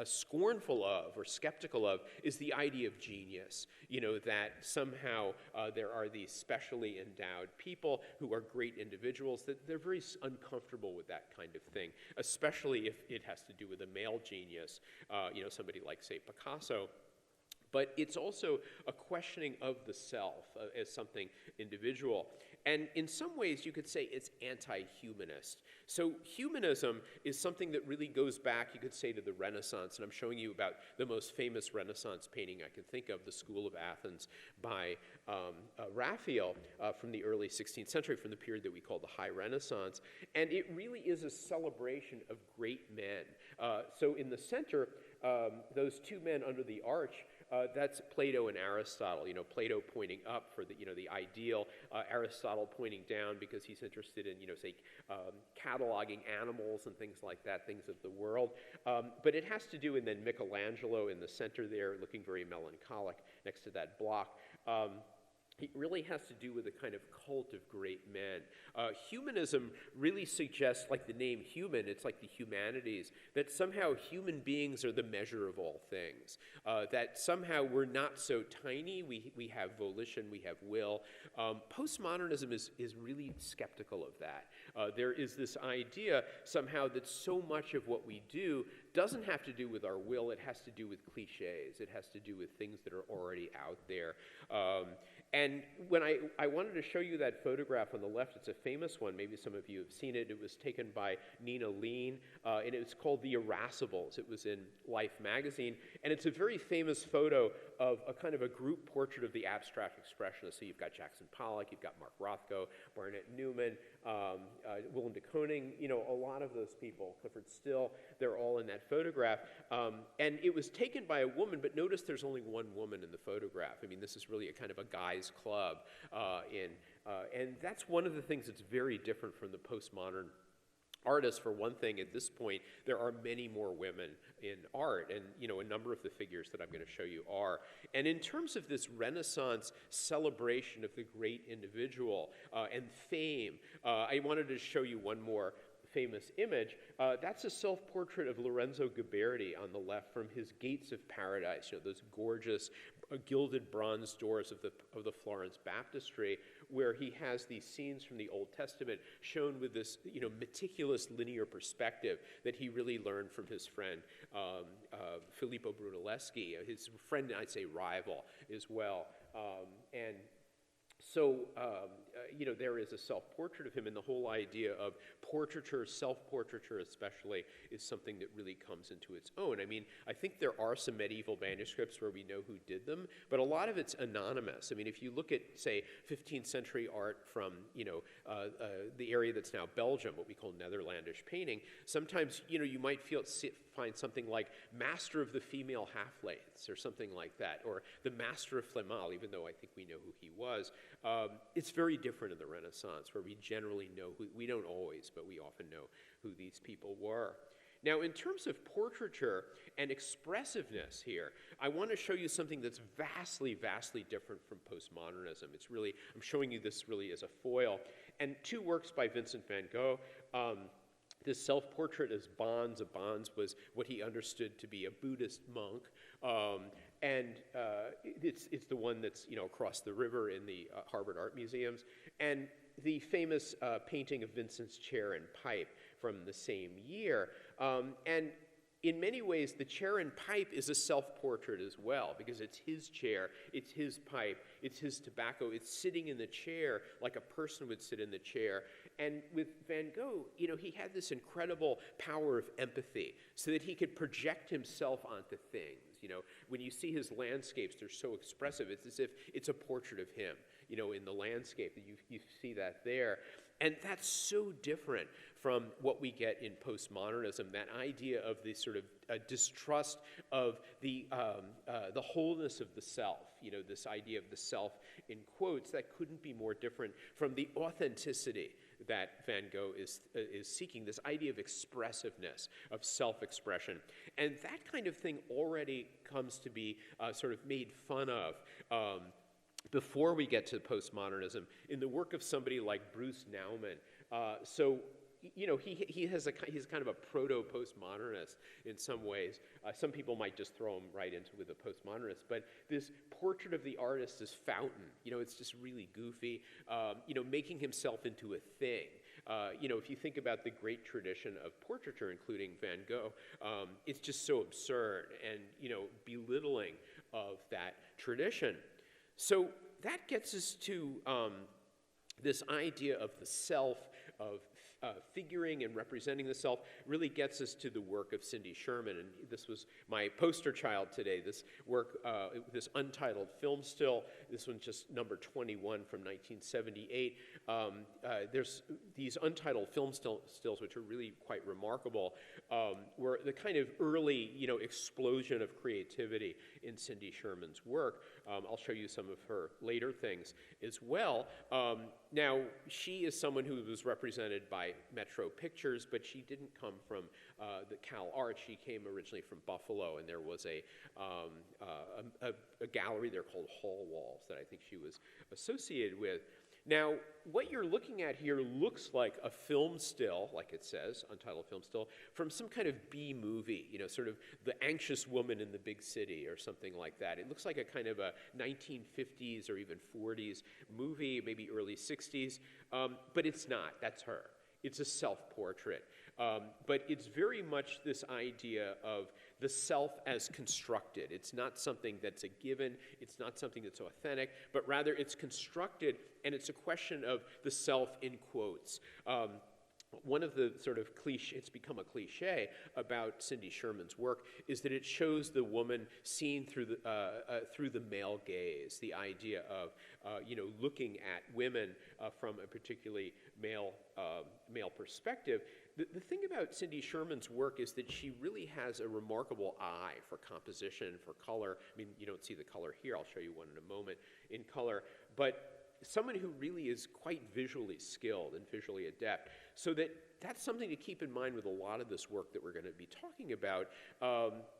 scornful of or skeptical of is the idea of genius. You know, that somehow there are these specially endowed people who are great individuals, that they're very uncomfortable with that kind of thing, especially if it has to do with a male genius, you know, somebody like, say, Picasso. But it's also a questioning of the self as something individual. And in some ways, you could say it's anti-humanist. So humanism is something that really goes back, you could say, to the Renaissance. And I'm showing you about the most famous Renaissance painting I can think of, The School of Athens by Raphael from the early 16th century, from the period that we call the High Renaissance. And it really is a celebration of great men. So in the center, those two men under the arch, that's Plato and Aristotle. You know, Plato pointing up for the, you know, the ideal, Aristotle pointing down because he's interested in, you know, say, cataloging animals and things like that, things of the world. But it has to do, and then Michelangelo in the center there, looking very melancholic next to that block. It really has to do with a kind of cult of great men. Humanism really suggests, like the name human, it's like the humanities, that somehow human beings are the measure of all things, that somehow we're not so tiny, we have volition, we have will. Postmodernism is really skeptical of that. There is this idea somehow that so much of what we do doesn't have to do with our will, it has to do with clichés, it has to do with things that are already out there. And when I wanted to show you that photograph on the left, it's a famous one, maybe some of you have seen it. It was taken by Nina Lean, and it was called The Irascibles. It was in Life magazine, and it's a very famous photo of a kind of a group portrait of the abstract expressionists. So you've got Jackson Pollock, you've got Mark Rothko, Barnett Newman, Willem de Kooning, you know, a lot of those people, Clifford Still, they're all in that photograph. And it was taken by a woman, but notice there's only one woman in the photograph. I mean, this is really a kind of a guy's club. And that's one of the things that's very different from the postmodern artists. For one thing, at this point, there are many more women in art, and you know, a number of the figures that I'm going to show you are. And in terms of this Renaissance celebration of the great individual and fame, I wanted to show you one more famous image. That's a self-portrait of Lorenzo Ghiberti on the left from his Gates of Paradise, you know, those gorgeous gilded bronze doors of the Florence Baptistry, where he has these scenes from the Old Testament shown with this, you know, meticulous linear perspective that he really learned from his friend Filippo Brunelleschi, his friend, I'd say rival as well. And so, you know, there is a self-portrait of him, and the whole idea of portraiture, self-portraiture especially, is something that really comes into its own. I mean, I think there are some medieval manuscripts where we know who did them, but a lot of it's anonymous. I mean, if you look at, say, 15th century art from, you know, the area that's now Belgium, what we call Netherlandish painting, sometimes, you know, you might find something like Master of the Female Half-Lengths or something like that, or the Master of Flemal, even though I think we know who he was. It's very different in the Renaissance, where we generally know we don't always, but we often know who these people were. Now, in terms of portraiture and expressiveness here, I want to show you something that's vastly, vastly different from postmodernism. It's really, I'm showing you this really as a foil. And two works by Vincent van Gogh. This self-portrait as Bonds. Bonds was what he understood to be a Buddhist monk. It's the one that's, across the river in the Harvard Art Museums. And the famous painting of Vincent's chair and pipe from the same year. And in many ways, the chair and pipe is a self-portrait as well, because it's his chair, it's his pipe, it's his tobacco, it's sitting in the chair like a person would sit in the chair. And with Van Gogh, he had this incredible power of empathy so that he could project himself onto things. When you see his landscapes, they're so expressive. It's as if it's a portrait of him, in the landscape. You see that there. And that's so different from what we get in postmodernism, that idea of the sort of distrust of the wholeness of the self, this idea of the self in quotes, that couldn't be more different from the authenticity that Van Gogh is seeking, this idea of expressiveness, of self-expression. And that kind of thing already comes to be sort of made fun of before we get to postmodernism in the work of somebody like Bruce Nauman. He's kind of a proto-postmodernist in some ways. Some people might just throw him right into with a postmodernist, but this portrait of the artist is Fountain. It's just really goofy, making himself into a thing. If you think about the great tradition of portraiture, including Van Gogh, it's just so absurd and, belittling of that tradition. So that gets us to this idea of the self, of figuring and representing the self, really gets us to the work of Cindy Sherman. And this was my poster child today, this work, this untitled film still. This one's just number 21 from 1978. There's these untitled film stills, which are really quite remarkable, were the kind of early, explosion of creativity in Cindy Sherman's work. I'll show you some of her later things as well. Now, she is someone who was represented by Metro Pictures, but she didn't come from the Cal Arts. She came originally from Buffalo, and there was a gallery there called Hall Walls that I think she was associated with. Now, what you're looking at here looks like a film still, like it says, untitled film still, from some kind of B movie, sort of The Anxious Woman in the Big City or something like that. It looks like a kind of a 1950s or even 40s movie, maybe early 60s, but it's not. That's her. It's a self-portrait. But it's very much this idea of the self as constructed. It's not something that's a given. It's not something that's authentic, but rather it's constructed, and it's a question of the self in quotes. One of the sort of it's become a cliche about Cindy Sherman's work is that it shows the woman seen through the male gaze, the idea of looking at women from a particularly male perspective. The thing about Cindy Sherman's work is that she really has a remarkable eye for composition, for color. I mean, you don't see the color here. I'll show you one in a moment in color. But someone who really is quite visually skilled and visually adept. So that's something to keep in mind with a lot of this work that we're going to be talking about.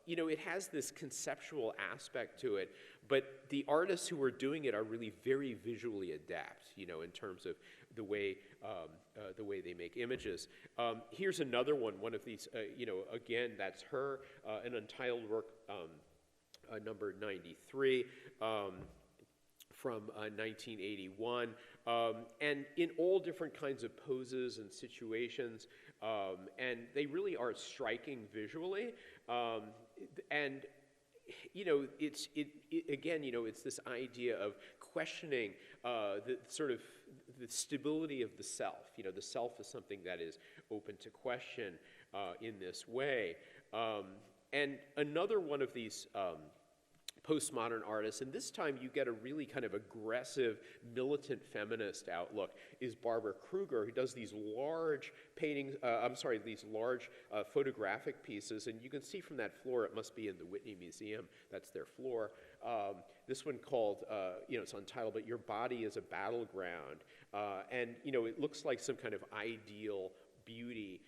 It has this conceptual aspect to it, but the artists who are doing it are really very visually adept, in terms of the way they make images. Here's another one of these, again, that's her, an untitled work, number 93. From 1981, and in all different kinds of poses and situations, and they really are striking visually. It's this idea of questioning the sort of the stability of the self. The self is something that is open to question in this way. And another one of these postmodern artists, and this time you get a really kind of aggressive, militant feminist outlook, is Barbara Kruger, who does these large paintings, these large photographic pieces, and you can see from that floor, it must be in the Whitney Museum, that's their floor. This one called, it's untitled, but Your Body is a Battleground, and, it looks like some kind of ideal beauty,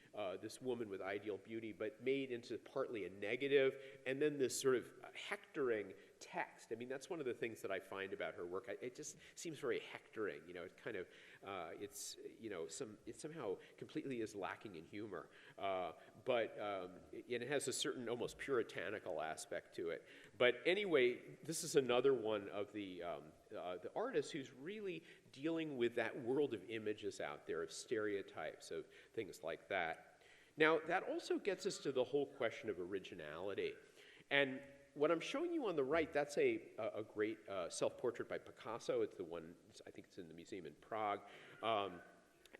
this woman with ideal beauty, but made into partly a negative, and then this sort of hectoring text. I mean, that's one of the things that I find about her work. It just seems very hectoring. It kind of, it somehow completely is lacking in humor, but it has a certain almost puritanical aspect to it. But anyway, this is another one of the artists who's really dealing with that world of images out there, of stereotypes, of things like that. Now, that also gets us to the whole question of originality. And what I'm showing you on the right, that's a great self-portrait by Picasso. It's the one, I think it's in the museum in Prague.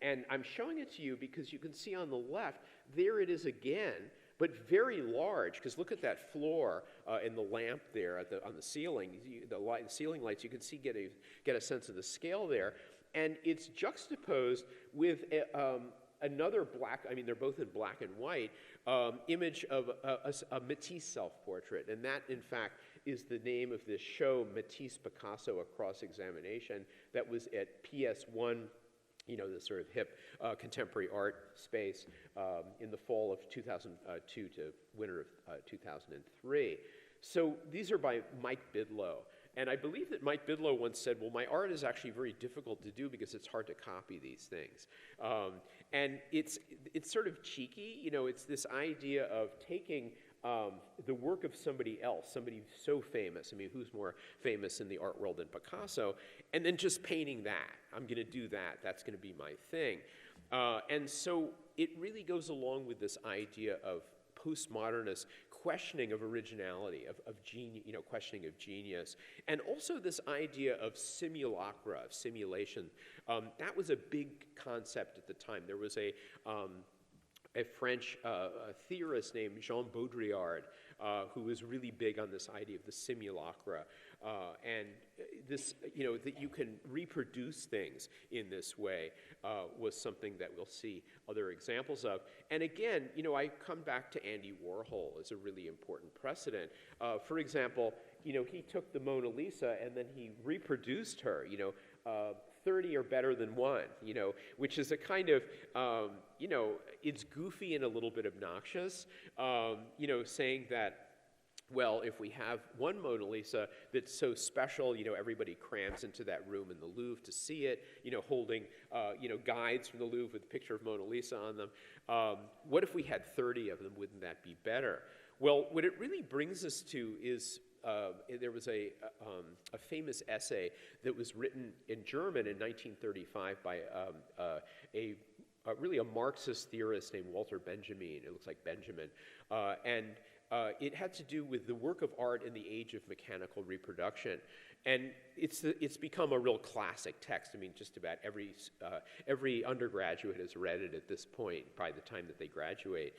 And I'm showing it to you because you can see on the left, there it is again, but very large, because look at that floor and the lamp there on the ceiling, the ceiling lights, you can see, get a sense of the scale there. And it's juxtaposed with another black, I mean, they're both in black and white, image of a Matisse self-portrait. And that, in fact, is the name of this show, Matisse-Picasso, A Cross-Examination, that was at PS1, the sort of hip contemporary art space in the fall of 2002 to winter of 2003. So these are by Mike Bidlow. And I believe that Mike Bidlow once said, well, my art is actually very difficult to do because it's hard to copy these things. And it's sort of cheeky, it's this idea of taking the work of somebody else, somebody so famous, I mean, who's more famous in the art world than Picasso, and then just painting that. I'm going to do that. That's going to be my thing. And so it really goes along with this idea of postmodernist questioning of originality, of genius, questioning of genius, and also this idea of simulacra, of simulation. That was a big concept at the time. There was a French theorist named Jean Baudrillard who was really big on this idea of the simulacra, and this, that you can reproduce things in this way was something that we'll see other examples of. And again, I come back to Andy Warhol as a really important precedent. For example, he took the Mona Lisa and then he reproduced her, 30 or better than one, which is a kind of, it's goofy and a little bit obnoxious, saying that, well, if we have one Mona Lisa that's so special, everybody crams into that room in the Louvre to see it, holding, guides from the Louvre with a picture of Mona Lisa on them. What if we had 30 of them? Wouldn't that be better? Well, what it really brings us to is there was a famous essay that was written in German in 1935 by really a Marxist theorist named Walter Benjamin. It looks like Benjamin. And it had to do with the work of art in the age of mechanical reproduction. And it's become a real classic text. I mean, just about every undergraduate has read it at this point by the time that they graduate.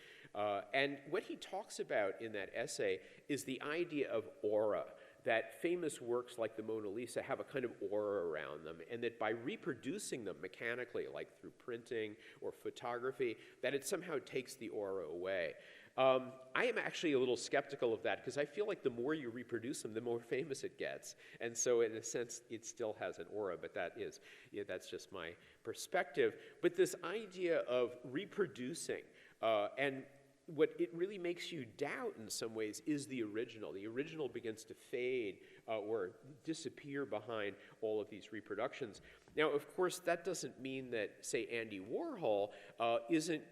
And what he talks about in that essay is the idea of aura, that famous works like the Mona Lisa have a kind of aura around them, and that by reproducing them mechanically, like through printing or photography, that it somehow takes the aura away. I am actually a little skeptical of that because I feel like the more you reproduce them, the more famous it gets. And so in a sense, it still has an aura, but that's just my perspective. But this idea of reproducing and what it really makes you doubt in some ways is the original. The original begins to fade or disappear behind all of these reproductions. Now, of course, that doesn't mean that, say, Andy Warhol isn't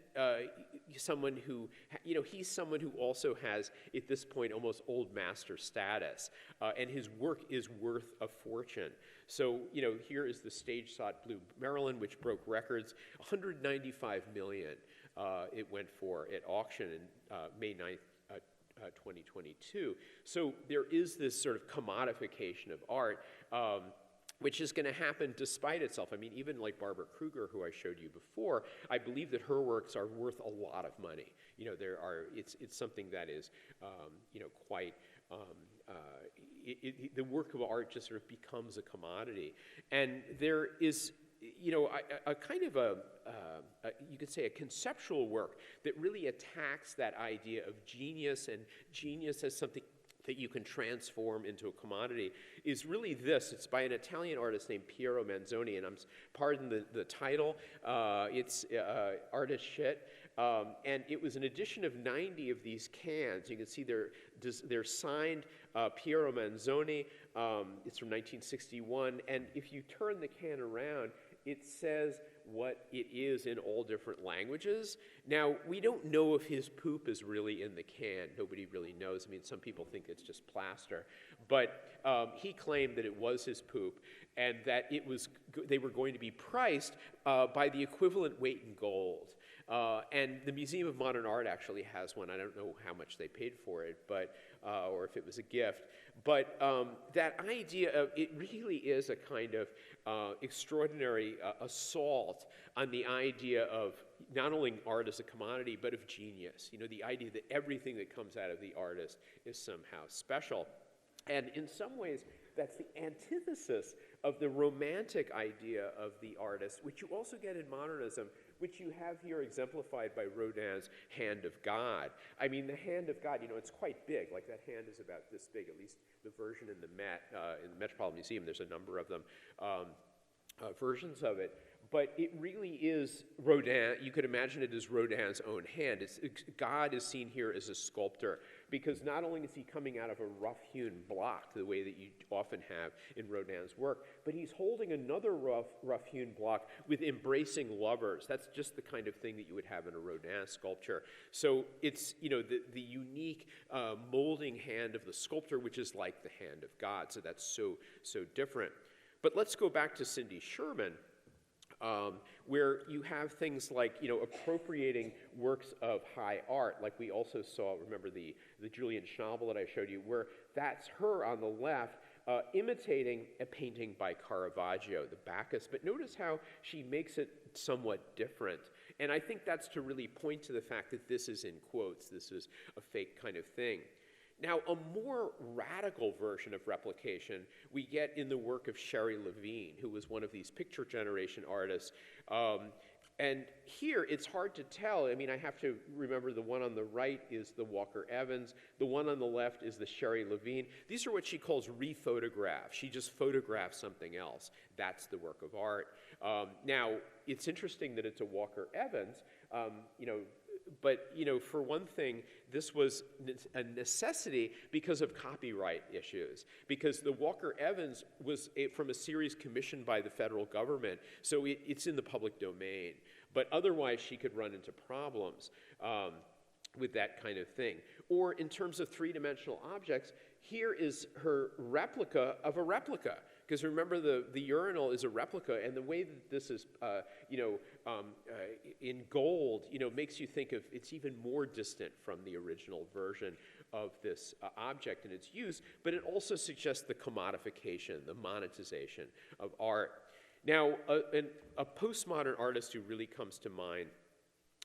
someone who, he's someone who also has, at this point, almost old master status, and his work is worth a fortune. So, here is the stage-sought Blue Marilyn, which broke records, $195 million. It went for at auction in May 9th, 2022. So there is this sort of commodification of art, which is going to happen despite itself. I mean, even like Barbara Kruger, who I showed you before, I believe that her works are worth a lot of money. It's something that is, quite the work of art just sort of becomes a commodity. And there is, you know, a kind of you could say a conceptual work that really attacks that idea of genius, and genius as something that you can transform into a commodity, is really this. It's by an Italian artist named Piero Manzoni, and pardon the title, it's Artist Shit, and it was an edition of 90 of these cans. You can see they're signed Piero Manzoni. It's from 1961, and if you turn the can around, it says what it is in all different languages. Now, we don't know if his poop is really in the can. Nobody really knows. I mean, some people think it's just plaster. But he claimed that it was his poop, and that they were going to be priced by the equivalent weight in gold. And the Museum of Modern Art actually has one. I don't know how much they paid for it, but or if it was a gift. But that idea of it really is a kind of extraordinary assault on the idea of not only art as a commodity, but of genius. You know, the idea that everything that comes out of the artist is somehow special. And in some ways, that's the antithesis of the romantic idea of the artist, which you also get in modernism, which you have here exemplified by Rodin's Hand of God. I mean, the Hand of God, you know, it's quite big. Like, that hand is about this big, at least the version in the Metropolitan Museum. There's a number of them, versions of it. But it really is Rodin. You could imagine it as Rodin's own hand. God is seen here as a sculptor, because not only is he coming out of a rough-hewn block, the way that you often have in Rodin's work, but he's holding another rough-hewn block with embracing lovers. That's just the kind of thing that you would have in a Rodin sculpture. So it's, you know, the unique molding hand of the sculptor, which is like the hand of God. So that's so different. But let's go back to Cindy Sherman, where you have things like, you know, appropriating works of high art, like we also saw, remember the Julian Schnabel that I showed you, where that's her on the left, imitating a painting by Caravaggio, the Bacchus, but notice how she makes it somewhat different. And I think that's to really point to the fact that this is in quotes, this is a fake kind of thing. Now, a more radical version of replication we get in the work of Sherry Levine, who was one of these picture generation artists. And here, it's hard to tell. I mean, I have to remember the one on the right is the Walker Evans. The one on the left is the Sherry Levine. These are what she calls rephotographs. She just photographs something else. That's the work of art. Now, it's interesting that it's a Walker Evans. You know, but, you know, for one thing, this was a necessity because of copyright issues, because the Walker Evans was from a series commissioned by the federal government, so it's in the public domain. But otherwise, she could run into problems with that kind of thing. Or in terms of three-dimensional objects, here is her replica of a replica. Because remember, the urinal is a replica, and the way that this is, in gold, you know, makes you think of it's even more distant from the original version of this object and its use, but it also suggests the commodification, the monetization of art. Now, a postmodern artist who really comes to mind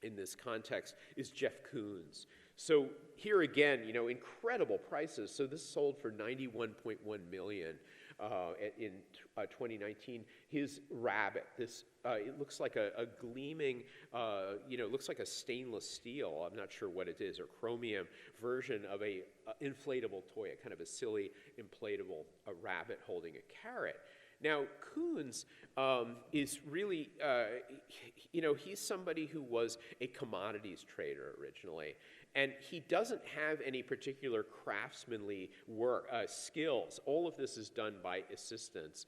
in this context is Jeff Koons. So here again, you know, incredible prices. So this sold for $91.1 million. In 2019, his rabbit, this, it looks like a gleaming, it looks like a stainless steel, I'm not sure what it is, or chromium version of a inflatable toy, a kind of a silly inflatable rabbit holding a carrot. Now, Koons is really, he's somebody who was a commodities trader originally. And he doesn't have any particular craftsmanly work, skills. All of this is done by assistants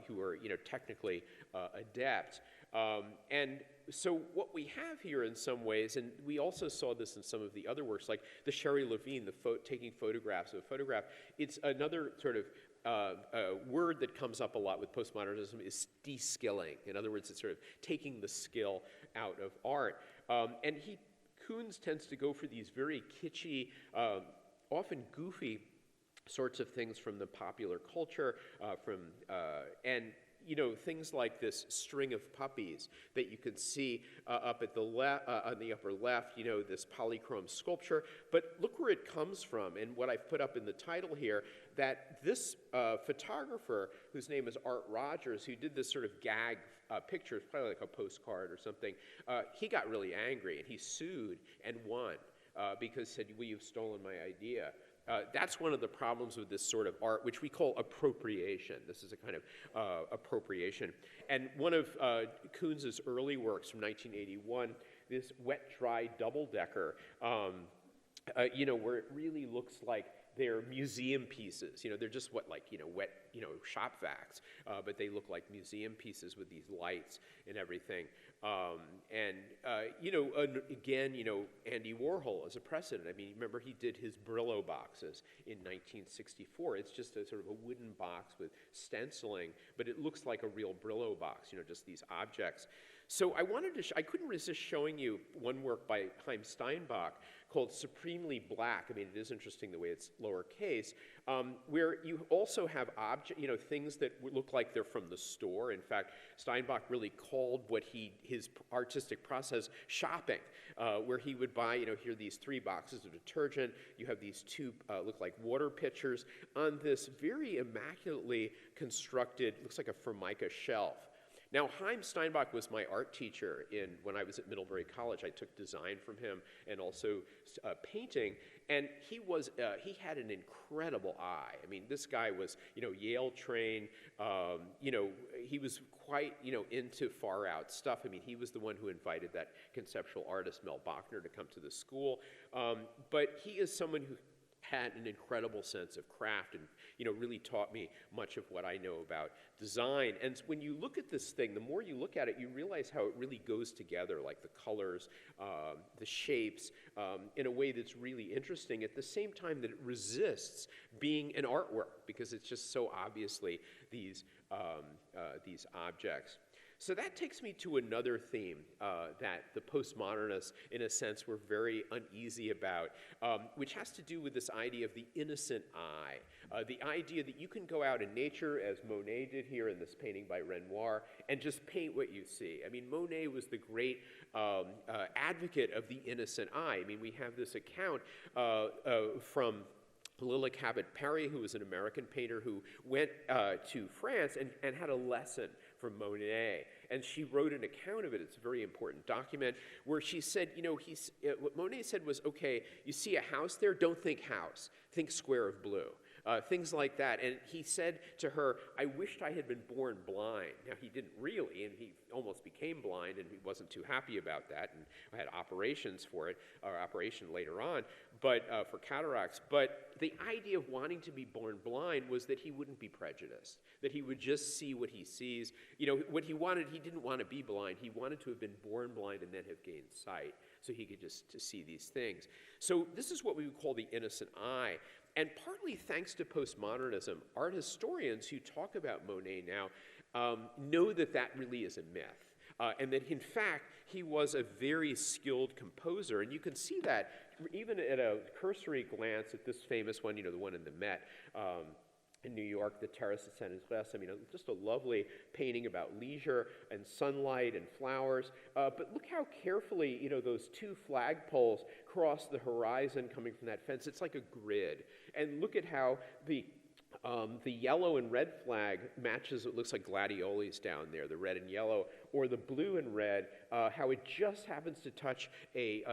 who are, technically adept. And so what we have here in some ways, and we also saw this in some of the other works, like the Sherry Levine, taking photographs of a photograph, it's another sort of word that comes up a lot with postmodernism is de-skilling. In other words, it's sort of taking the skill out of art. And Koons tends to go for these very kitschy, often goofy sorts of things from the popular culture, and things like this string of puppies that you can see up at the on the upper left, this polychrome sculpture. But look where it comes from, and what I've put up in the title here, that this photographer, whose name is Art Rogers, who did this sort of gag picture, it's probably like a postcard or something, he got really angry, and he sued and won because he said, well, you've stolen my idea. That's one of the problems with this sort of art, which we call appropriation. This is a kind of appropriation. And one of Koons's early works from 1981, this wet-dry double-decker, where it really looks like they're museum pieces. They're just wet, shop vacs, but they look like museum pieces with these lights and everything. Again, Andy Warhol is a precedent. I mean, remember he did his Brillo boxes in 1964. It's just a sort of a wooden box with stenciling, but it looks like a real Brillo box, just these objects. So I wanted to, I couldn't resist showing you one work by Haim Steinbach called Supremely Black. I mean, it is interesting the way it's lowercase, where you also have things that look like they're from the store. In fact, Steinbach really called what his artistic process shopping, where he would buy, here are these 3 boxes of detergent. You have these 2 look like water pitchers on this very immaculately constructed, looks like a Formica shelf. Now, Haim Steinbach was my art teacher when I was at Middlebury College. I took design from him and also painting, and he had an incredible eye. I mean, this guy was, Yale trained. He was quite, into far out stuff. I mean, he was the one who invited that conceptual artist Mel Bachner to come to the school. But he is someone who had an incredible sense of craft and really taught me much of what I know about design. And when you look at this thing, the more you look at it, you realize how it really goes together, like the colors, the shapes, in a way that's really interesting at the same time that it resists being an artwork because it's just so obviously these objects. So that takes me to another theme that the postmodernists, in a sense, were very uneasy about, which has to do with this idea of the innocent eye, the idea that you can go out in nature, as Monet did here in this painting by Renoir, and just paint what you see. I mean, Monet was the great advocate of the innocent eye. I mean, we have this account from Lilla Cabot-Perry, who was an American painter who went to France and had a lesson from Monet. And she wrote an account of it. It's a very important document where she said, what Monet said was, okay, you see a house there, don't think house, think square of blue. Things like that. And he said to her, I wished I had been born blind. Now, he didn't really, and he almost became blind, and he wasn't too happy about that, and had operations for it, or operation later on, but for cataracts. But the idea of wanting to be born blind was that he wouldn't be prejudiced, that he would just see what he sees. What he wanted, he didn't want to be blind. He wanted to have been born blind and then have gained sight, so he could just to see these things. So this is what we would call the innocent eye. And partly thanks to postmodernism, art historians who talk about Monet now know that that really is a myth. And that, in fact, he was a very skilled composer. And you can see that even at a cursory glance at this famous one, the one in the Met in New York, the Terrace of Saint-Nicolas. I mean, just a lovely painting about leisure and sunlight and flowers. But look how carefully, those 2 flagpoles cross the horizon coming from that fence. It's like a grid. And look at how the yellow and red flag matches, it looks like gladioles down there, the red and yellow, or the blue and red, how it just happens to touch a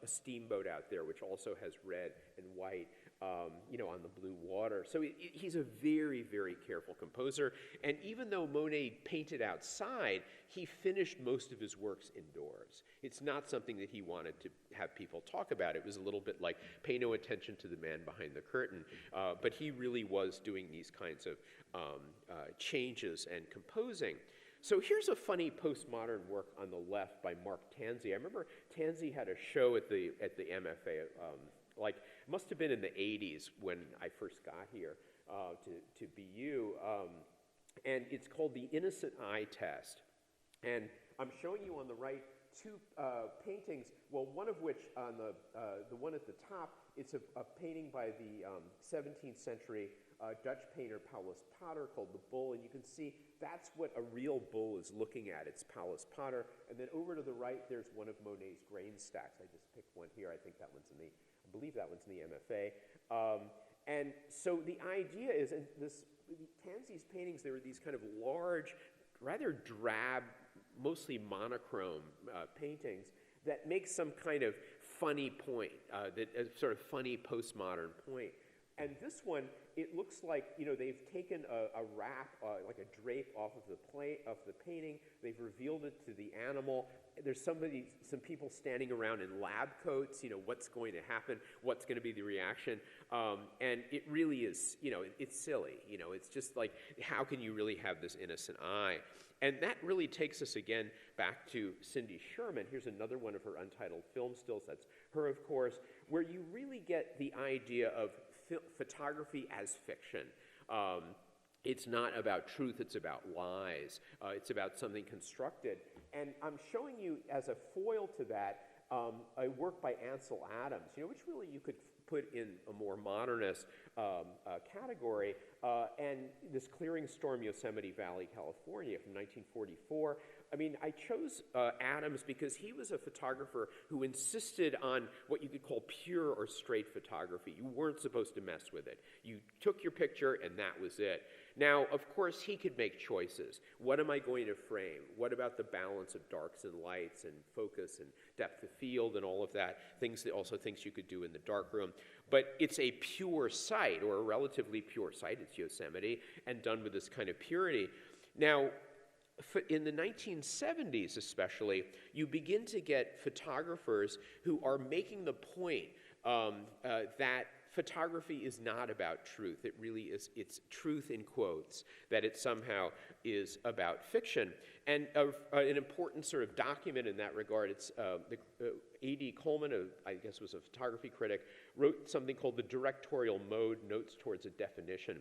steamboat out there, which also has red and white, on the blue water. So he's a very, very careful composer. And even though Monet painted outside, he finished most of his works indoors. It's not something that he wanted to have people talk about. It was a little bit like pay no attention to the man behind the curtain. But he really was doing these kinds of changes and composing. So here's a funny postmodern work on the left by Mark Tansey. I remember Tansey had a show at the MFA, it must have been in the 80s when I first got here to BU, and it's called the Innocent Eye Test. And I'm showing you on the right 2 paintings, well, one of which on the one at the top, it's a painting by the 17th century Dutch painter Paulus Potter called The Bull, and you can see that's what a real bull is looking at. It's Paulus Potter, and then over to the right, there's one of Monet's grain stacks. I just picked one here. I think that one's I believe that one's in the MFA. And so the idea is, and Tansy's paintings, there were these kind of large, rather drab, mostly monochrome paintings that make some kind of funny point, a sort of funny postmodern point. And this one, it looks like, they've taken a wrap, like a drape off of the painting. They've revealed it to the animal. There's some people standing around in lab coats. What's going to happen? What's going to be the reaction? And it really is, it's silly. It's just like, how can you really have this innocent eye? And that really takes us again back to Cindy Sherman. Here's another one of her untitled film stills. That's her, of course, where you really get the idea of photography as fiction. It's not about truth, it's about lies. It's about something constructed. And I'm showing you as a foil to that a work by Ansel Adams, which really you could put in a more modernist category, and this Clearing Storm, Yosemite Valley, California from 1944. I mean, I chose Adams because he was a photographer who insisted on what you could call pure or straight photography. You weren't supposed to mess with it. You took your picture and that was it. Now, of course, he could make choices. What am I going to frame? What about the balance of darks and lights and focus and depth of field and all of that? Things you could do in the darkroom. But it's a pure site, or a relatively pure site. It's Yosemite, and done with this kind of purity. Now, in the 1970s especially, you begin to get photographers who are making the point that photography is not about truth. It really is, it's truth in quotes, that it somehow is about fiction. And an important sort of document in that regard, it's A.D. Coleman, I guess was a photography critic, wrote something called The Directorial Mode, Notes Towards a Definition,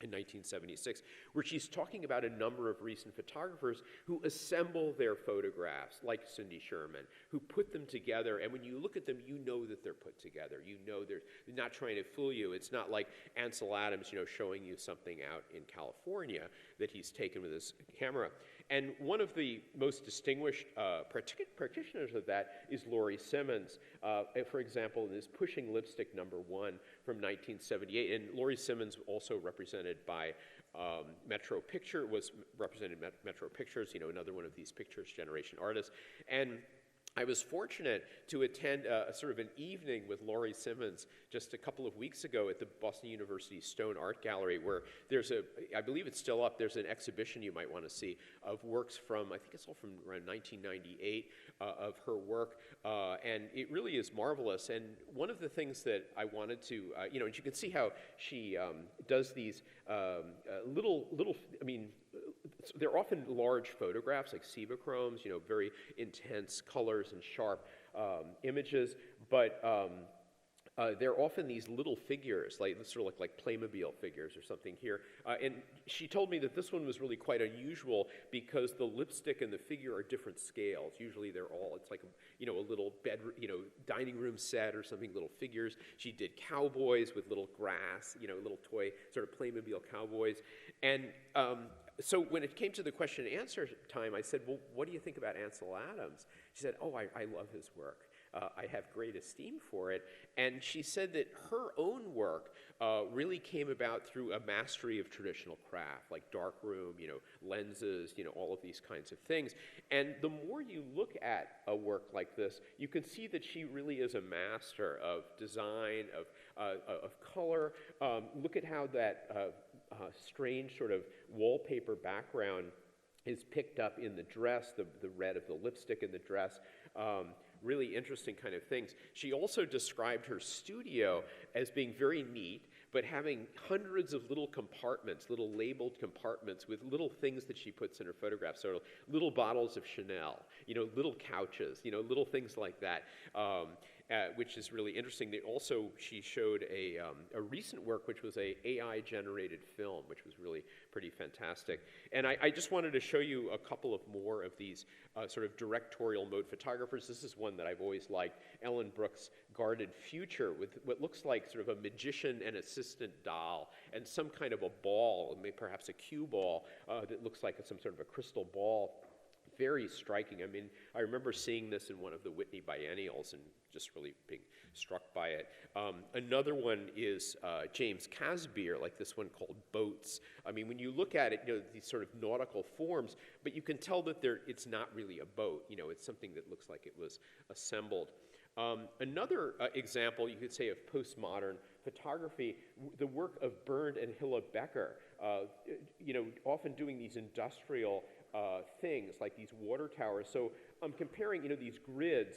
in 1976, where she's talking about a number of recent photographers who assemble their photographs, like Cindy Sherman, who put them together, and when you look at them, you know that they're put together. You know they're not trying to fool you. It's not like Ansel Adams, showing you something out in California that he's taken with his camera. And one of the most distinguished practitioners of that is Laurie Simmons. For example, in his Pushing Lipstick #1 from 1978. And Laurie Simmons also represented by Metro Pictures, another one of these Pictures Generation artists. And I was fortunate to attend a sort of an evening with Laurie Simmons just a couple of weeks ago at the Boston University Stone Art Gallery, where there's I believe it's still up, there's an exhibition you might want to see of works from, I think it's all from around 1998, of her work, and it really is marvelous. And one of the things that I wanted to, and you can see how she does these they're often large photographs, like Cibachromes, very intense colors and sharp images, but they're often these little figures, like Playmobil figures or something here. And she told me that this one was really quite unusual because the lipstick and the figure are different scales. Usually it's like a little dining room set or something, little figures. She did cowboys with little grass, little toy sort of Playmobil cowboys. And so when it came to the question and answer time, I said, well, what do you think about Ansel Adams? She said, oh, I love his work. I have great esteem for it. And she said that her own work really came about through a mastery of traditional craft, like darkroom, lenses, all of these kinds of things. And the more you look at a work like this, you can see that she really is a master of design, of color. Look at how that strange sort of wallpaper background is picked up in the dress, the red of the lipstick in the dress. Really interesting kind of things. She also described her studio as being very neat, but having hundreds of little compartments, little labeled compartments with little things that she puts in her photographs. So little bottles of Chanel, little couches, little things like that. which is really interesting. She showed a recent work, which was a AI-generated film, which was really pretty fantastic. And I just wanted to show you a couple of more of these sort of directorial mode photographers. This is one that I've always liked, Ellen Brooks' Guarded Future, with what looks like sort of a magician and assistant doll, and some kind of a ball, maybe perhaps a cue ball, that looks like some sort of a crystal ball. Very striking. I mean, I remember seeing this in one of the Whitney biennials and just really being struck by it. Another one is James Casbier, like this one called Boats. I mean, when you look at it, these sort of nautical forms, but you can tell that it's not really a boat. It's something that looks like it was assembled. Another example, you could say, of postmodern photography, the work of Bernd and Hilla Becker, often doing these industrial things like these water towers. So I'm comparing, these grids,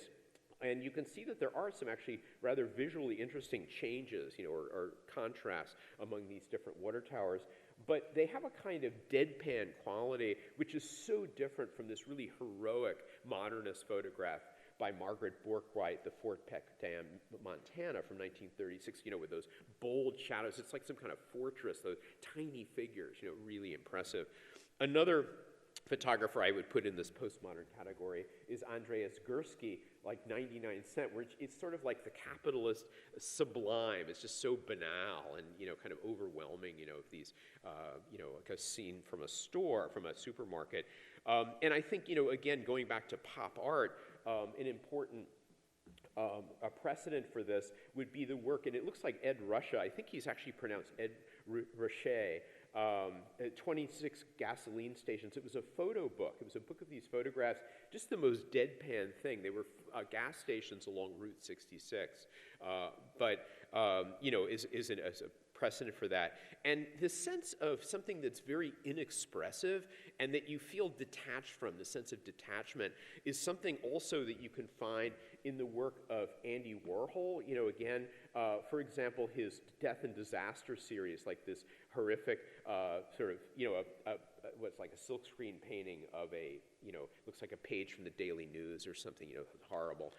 and you can see that there are some actually rather visually interesting changes, or contrasts among these different water towers. But they have a kind of deadpan quality, which is so different from this really heroic modernist photograph by Margaret Borkwhite, the Fort Peck Dam, Montana, from 1936, with those bold shadows. It's like some kind of fortress, those tiny figures, really impressive. Another photographer I would put in this postmodern category is Andreas Gursky, like 99 Cent, where it's sort of like the capitalist sublime. It's just so banal and, kind of overwhelming, these, like a scene from a store, from a supermarket. And I think, again, going back to pop art, an important a precedent for this would be the work, and it looks like Ed Ruscha. I think he's actually pronounced Ed Ruscha. 26 gasoline stations. It was a photo book. It was a book of these photographs, just the most deadpan thing. They were gas stations along Route 66, is a precedent for that. And the sense of something that's very inexpressive and that you feel detached from, the sense of detachment, is something also that you can find in the work of Andy Warhol. Again, for example, his Death and Disaster series, like this horrific sort of, what's like a silkscreen painting of looks like a page from the Daily News or something, horrible,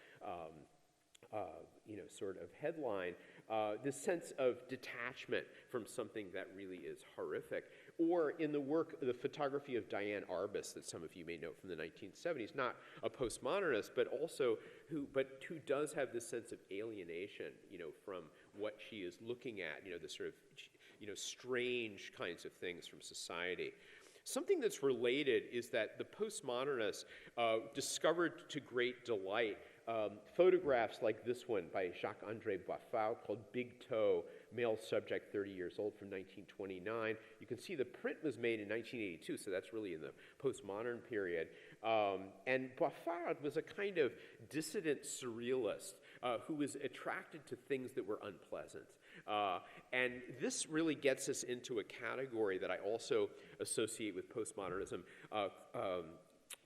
sort of headline. This sense of detachment from something that really is horrific. Or in the work, the photography of Diane Arbus, that some of you may know from the 1970s, not a postmodernist, but who does have this sense of alienation, from what she is looking at, the sort of, strange kinds of things from society. Something that's related is that the postmodernists discovered to great delight photographs like this one by Jacques-André Boiffard called Big Toe, Male Subject, 30 years old, from 1929. You can see the print was made in 1982, so that's really in the postmodern period. And Boiffard was a kind of dissident surrealist who was attracted to things that were unpleasant. And this really gets us into a category that I also associate with postmodernism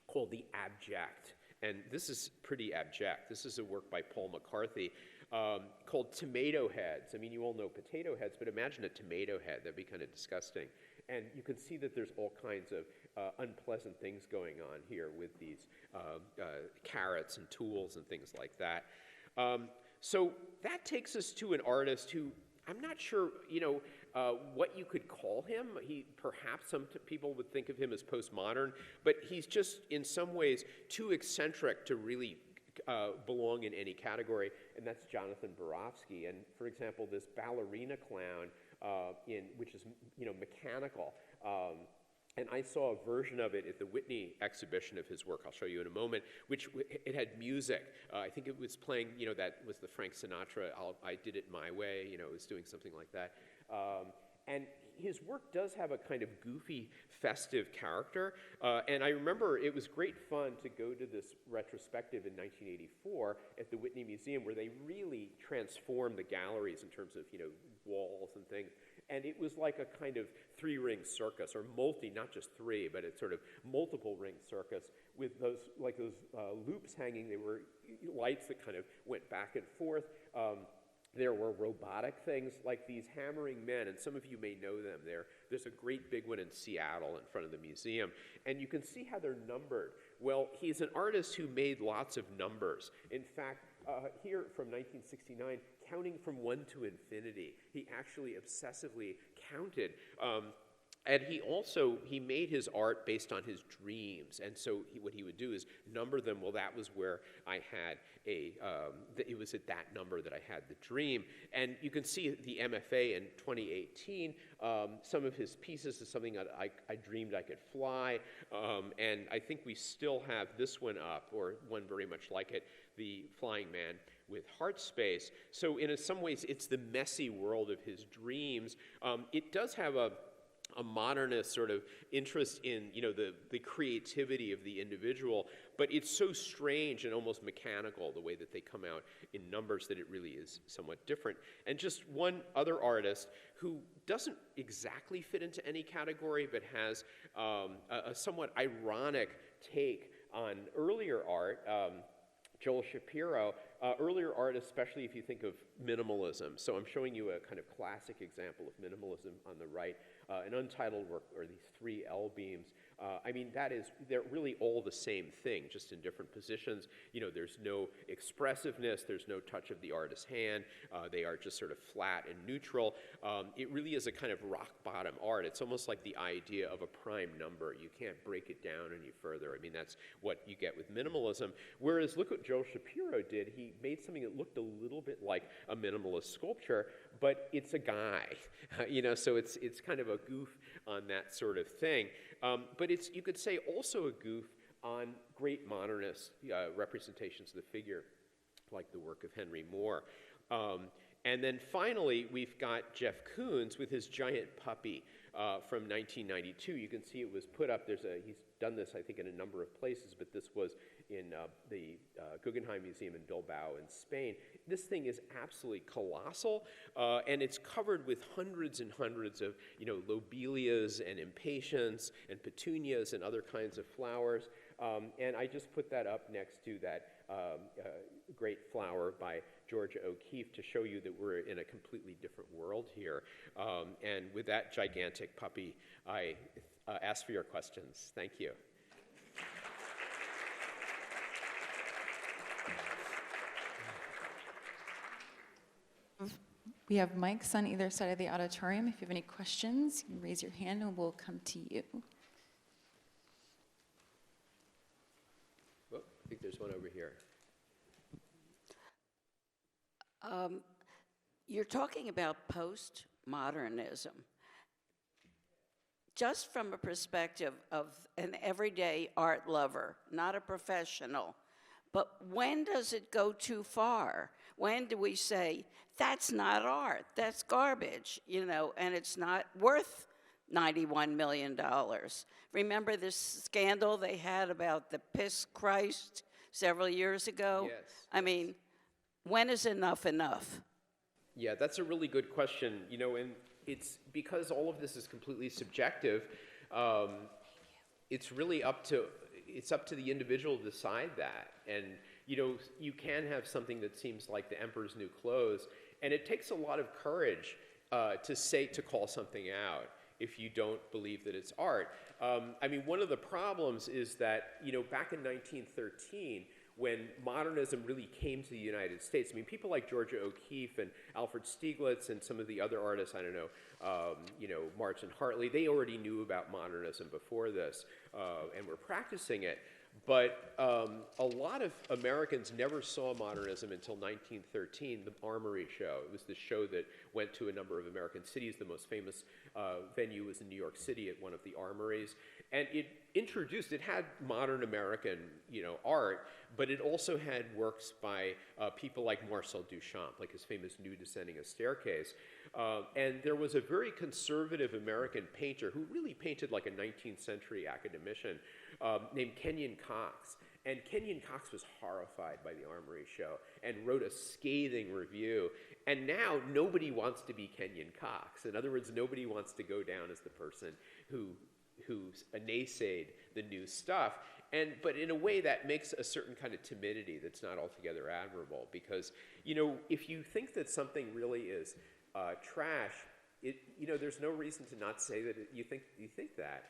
called the abject. And this is pretty abject. This is a work by Paul McCarthy called Tomato Heads. I mean, you all know potato heads, but imagine a tomato head. That'd be kind of disgusting. And you can see that there's all kinds of unpleasant things going on here with these carrots and tools and things like that. So that takes us to an artist who I'm not sure, what you could call him. Perhaps some people would think of him as postmodern, but he's just in some ways too eccentric to really belong in any category, and that's Jonathan Borofsky. And for example, this ballerina clown, which is mechanical. And I saw a version of it at the Whitney exhibition of his work, I'll show you in a moment, which it had music. I think it was playing, that was the Frank Sinatra, I Did It My Way, it was doing something like that. And his work does have a kind of goofy, festive character. And I remember it was great fun to go to this retrospective in 1984 at the Whitney Museum where they really transformed the galleries in terms of, walls and things. And it was like a kind of three-ring circus, or not just three, but it's sort of multiple-ring circus with those loops hanging. They were lights that kind of went back and forth. There were robotic things like these hammering men, and some of you may know them. There's a great big one in Seattle in front of the museum, and you can see how they're numbered. Well, he's an artist who made lots of numbers. In fact, here from 1969, counting from 1 to infinity. He actually obsessively counted. And he made his art based on his dreams. And so what he would do is number them. Well, that was where I had it was at that number that I had the dream. And you can see the MFA in 2018. Some of his pieces is something that I dreamed I could fly. And I think we still have this one up, or one very much like it, the Flying Man with Heart Space. So in some ways, it's the messy world of his dreams. It does have a modernist sort of interest in, the creativity of the individual, but it's so strange and almost mechanical the way that they come out in numbers that it really is somewhat different. And just one other artist who doesn't exactly fit into any category, but has a somewhat ironic take on earlier art, Joel Shapiro, earlier art, especially if you think of minimalism. So I'm showing you a kind of classic example of minimalism on the right, an untitled work, or these 3 L beams. They're really all the same thing, just in different positions. There's no expressiveness, there's no touch of the artist's hand. They are just sort of flat and neutral. It really is a kind of rock bottom art. It's almost like the idea of a prime number. You can't break it down any further. That's what you get with minimalism. Whereas look what Joel Shapiro did. He made something that looked a little bit like a minimalist sculpture, but it's a guy, so it's kind of a goof on that sort of thing. But it's, you could say, also a goof on great modernist representations of the figure, like the work of Henry Moore. And then finally, we've got Jeff Koons with his giant puppy from 1992. You can see it was put up. He's done this, I think, in a number of places, but this was in the Guggenheim Museum in Bilbao in Spain. This thing is absolutely colossal, and it's covered with hundreds and hundreds of, lobelias and impatiens and petunias and other kinds of flowers. And I just put that up next to that great flower by Georgia O'Keeffe to show you that we're in a completely different world here. And with that gigantic puppy, I ask for your questions. Thank you. We have mics on either side of the auditorium. If you have any questions, you can raise your hand and we'll come to you. Well, I think there's one over here. You're talking about postmodernism. Just from a perspective of an everyday art lover, not a professional, but when does it go too far? When do we say, that's not art, that's garbage, and it's not worth $91 million? Remember this scandal they had about the Piss Christ several years ago? Yes. When is enough enough? Yeah, that's a really good question, and it's because all of this is completely subjective. It's really up to the individual to decide that. And you can have something that seems like the emperor's new clothes, and it takes a lot of courage to call something out if you don't believe that it's art. One of the problems is that back in 1913, when modernism really came to the United States, people like Georgia O'Keeffe and Alfred Stieglitz and some of the other artists, Martin Hartley, they already knew about modernism before this and were practicing it. But a lot of Americans never saw modernism until 1913, the Armory Show. It was the show that went to a number of American cities. The most famous venue was in New York City at one of the armories. And it had modern American, art, but it also had works by people like Marcel Duchamp, like his famous Nude Descending a Staircase. And there was a very conservative American painter who really painted like a 19th century academician named Kenyon Cox. And Kenyon Cox was horrified by the Armory Show and wrote a scathing review. And now nobody wants to be Kenyon Cox. In other words, nobody wants to go down as the person who naysayed the new stuff. But in a way that makes a certain kind of timidity that's not altogether admirable, because if you think that something really is trash, there's no reason to not say that you think that.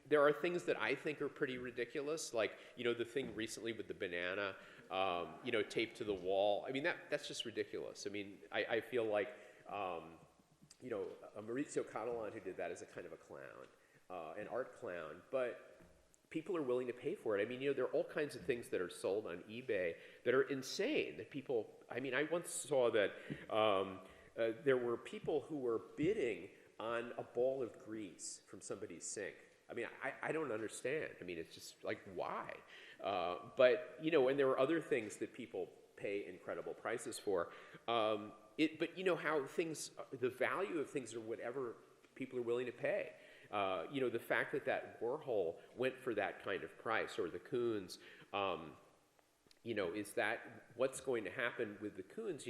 There are things that I think are pretty ridiculous, like the thing recently with the banana taped to the wall. I mean, that's just ridiculous. I mean, I feel like, Maurizio Catalan, who did that, is a kind of a clown, an art clown, but people are willing to pay for it. I mean, there are all kinds of things that are sold on eBay that are insane, that people, I mean, I once saw that there were people who were bidding on a ball of grease from somebody's sink. I mean, I don't understand. I mean, it's just like, why? But, and there were other things that people pay incredible prices for. But how things, the value of things are whatever people are willing to pay. The fact that Warhol went for that kind of price, or the Koons, is that what's going to happen with the Koons,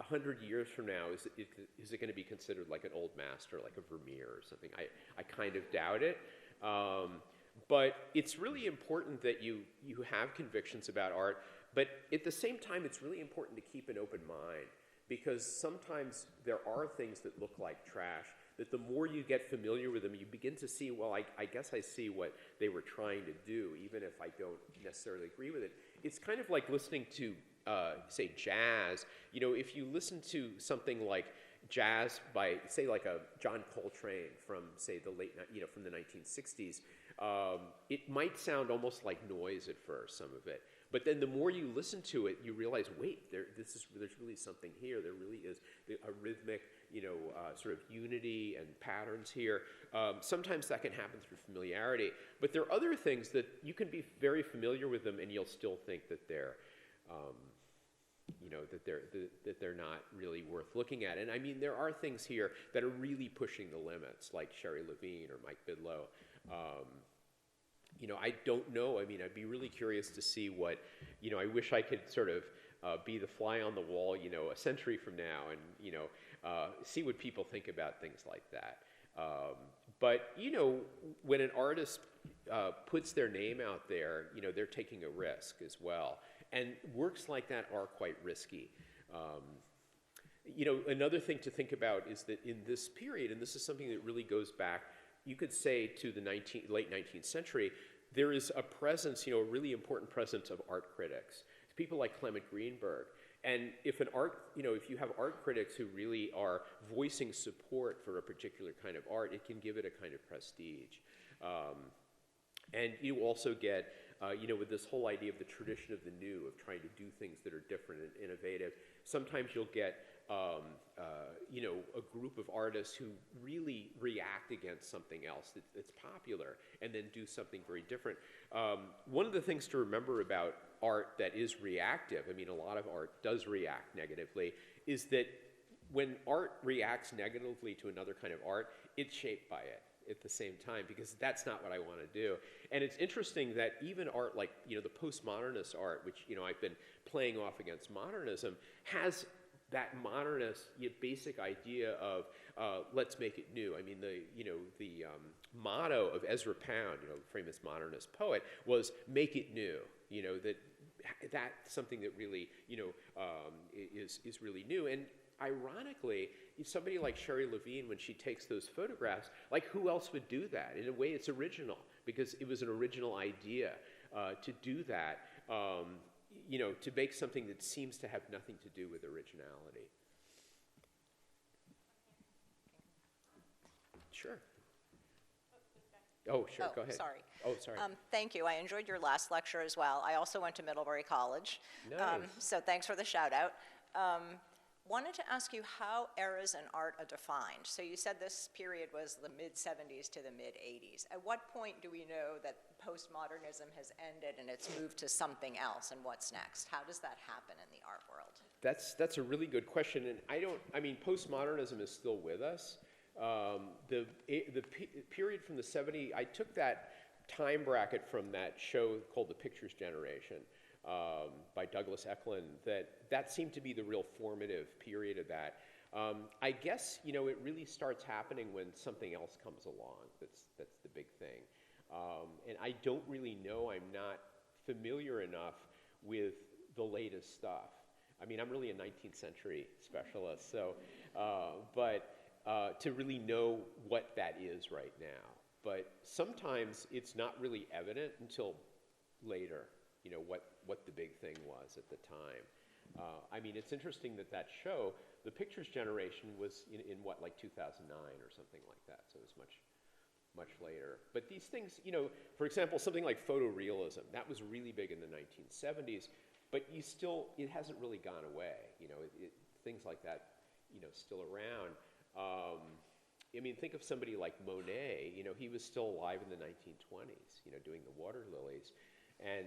100 years from now, is it going to be considered like an old master, like a Vermeer or something? I kind of doubt it. But it's really important that you have convictions about art, but at the same time, it's really important to keep an open mind, because sometimes there are things that look like trash, that the more you get familiar with them, you begin to see, well, I guess I see what they were trying to do, even if I don't necessarily agree with it. It's kind of like listening to, say, jazz. If you listen to something like jazz by, say, like a John Coltrane from, say, from the 1960s, it might sound almost like noise at first, some of it. But then the more you listen to it, you realize, wait, there's really something here. There really is a rhythmic, sort of unity and patterns here. Sometimes that can happen through familiarity. But there are other things that you can be very familiar with them, and you'll still think that they're, that they're not really worth looking at. And I mean, there are things here that are really pushing the limits, like Sherry Levine or Mike Bidlow. I don't know. I mean, I'd be really curious to see what, I wish I could sort of be the fly on the wall, a century from now, and, see what people think about things like that. But, when an artist puts their name out there, they're taking a risk as well. And works like that are quite risky. Another thing to think about is that in this period, and this is something that really goes back, you could say, to the late 19th century, there is a presence, a really important presence of art critics. People like Clement Greenberg. And if if you have art critics who really are voicing support for a particular kind of art, it can give it a kind of prestige. And you also get, with this whole idea of the tradition of the new, of trying to do things that are different and innovative, sometimes you'll get, a group of artists who really react against something else that's popular and then do something very different. One of the things to remember about art that is reactive, I mean, a lot of art does react negatively, is that when art reacts negatively to another kind of art, it's shaped by it at the same time, because that's not what I want to do. And it's interesting that even art like, the postmodernist art, which, I've been playing off against modernism, has that modernist basic idea of let's make it new. I mean, the motto of Ezra Pound, famous modernist poet, was make it new. That's something that really, is really new. And ironically, somebody like Sherry Levine, when she takes those photographs, like, who else would do that? In a way, it's original, because it was an original idea to do that. To make something that seems to have nothing to do with originality. Sure. Oh, sure, go ahead. Sorry. Oh, sorry. Thank you. I enjoyed your last lecture as well. I also went to Middlebury College. Nice. So thanks for the shout out. Wanted to ask you how eras in art are defined. So you said this period was the mid-70s to the mid-80s. At what point do we know that postmodernism has ended and it's moved to something else, and what's next? How does that happen in the art world? That's a really good question, and postmodernism is still with us. The period from the 70s, I took that time bracket from that show called The Pictures Generation, by Douglas Eklund, that seemed to be the real formative period of that. I guess, it really starts happening when something else comes along. That's the big thing. And I don't really know. I'm not familiar enough with the latest stuff. I mean, I'm really a 19th century specialist, so, but to really know what that is right now. But sometimes it's not really evident until later, what the big thing was at the time. I mean, it's interesting that that show, the pictures generation, was in what, like 2009 or something like that, so it was much later. But these things, you know, for example, something like photorealism, that was really big in the 1970s, but it hasn't really gone away, you know, things like that, you know, still around. I mean, think of somebody like Monet, you know, he was still alive in the 1920s, you know, doing the water lilies. And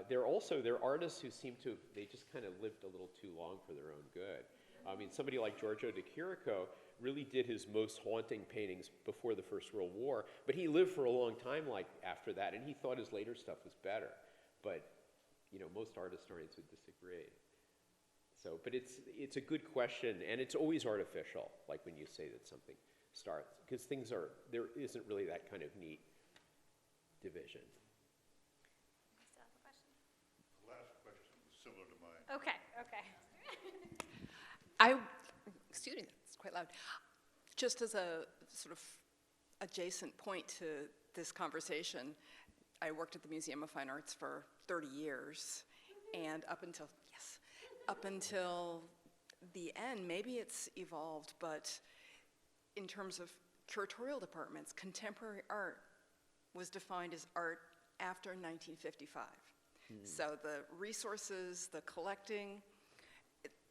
there are artists who seem to, they just kind of lived a little too long for their own good. I mean, somebody like Giorgio de Chirico really did his most haunting paintings before the First World War, but he lived for a long time like after that, and he thought his later stuff was better. But, you know, most art historians would disagree. So, but it's a good question, and it's always artificial, like when you say that something starts, because there isn't really that kind of neat division. Similar to mine. Okay. Excuse me, it's quite loud. Just as a sort of adjacent point to this conversation, I worked at the Museum of Fine Arts for 30 years, and up until the end, maybe it's evolved, but in terms of curatorial departments, contemporary art was defined as art after 1955. So the resources, the collecting,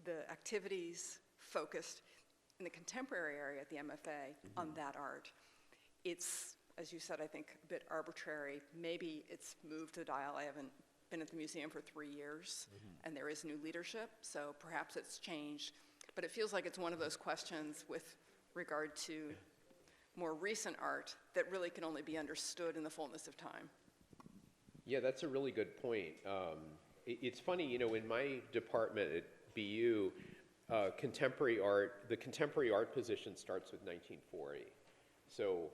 the activities focused in the contemporary area at the MFA on that art. It's, as you said, I think a bit arbitrary. Maybe it's moved the dial. I haven't been at the museum for 3 years, and there is new leadership, so perhaps it's changed. But it feels like it's one of those questions with regard to more recent art that really can only be understood in the fullness of time. Yeah, that's a really good point. It's funny, you know, in my department at BU, the contemporary art position starts with 1940. So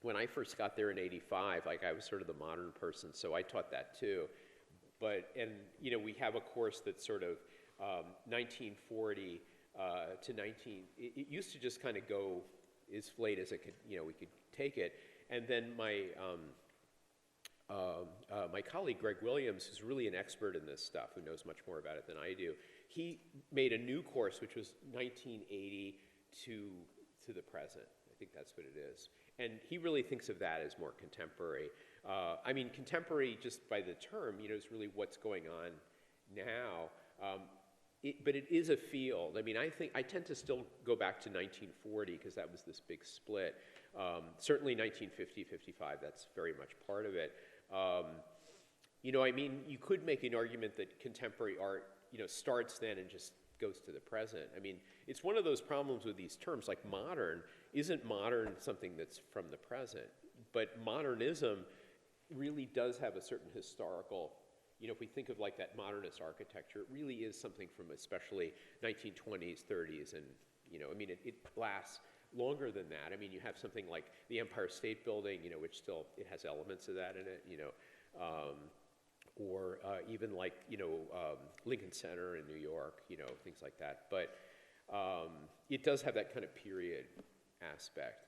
when I first got there in '85, like I was sort of the modern person, so I taught that too. And you know, we have a course that's sort of 1940 to it used to just kind of go as late as it could, you know, we could take it. And then my colleague, Greg Williams, who's really an expert in this stuff, who knows much more about it than I do, he made a new course, which was 1980 to the present. I think that's what it is. And he really thinks of that as more contemporary. I mean, contemporary, just by the term, you know, is really what's going on now. But it is a field. I mean, I tend to still go back to 1940, because that was this big split. Certainly 1950, 55, that's very much part of it. You know, I mean, you could make an argument that contemporary art, you know, starts then and just goes to the present. I mean, it's one of those problems with these terms, like modern. Isn't modern something that's from the present? But modernism really does have a certain historical, you know, if we think of like that modernist architecture, it really is something from especially 1920s, 30s, and, you know, I mean, it lasts longer than that. I mean, you have something like the Empire State Building, you know, which still, it has elements of that in it, you know, or even like, you know, Lincoln Center in New York, you know, things like that. But it does have that kind of period aspect.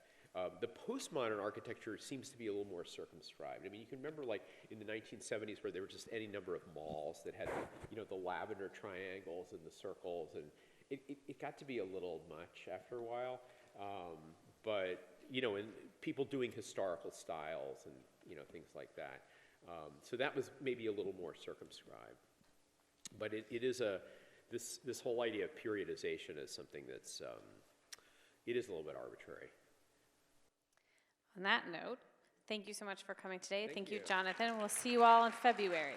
The postmodern architecture seems to be a little more circumscribed. I mean, you can remember like in the 1970s where there were just any number of malls that had, you know, the lavender triangles and the circles, and it got to be a little much after a while. But, you know, and people doing historical styles and, you know, things like that. So that was maybe a little more circumscribed. But it is this whole idea of periodization is something that's, it is a little bit arbitrary. On that note, thank you so much for coming today. Thank you, you. Jonathan. We'll see you all in February.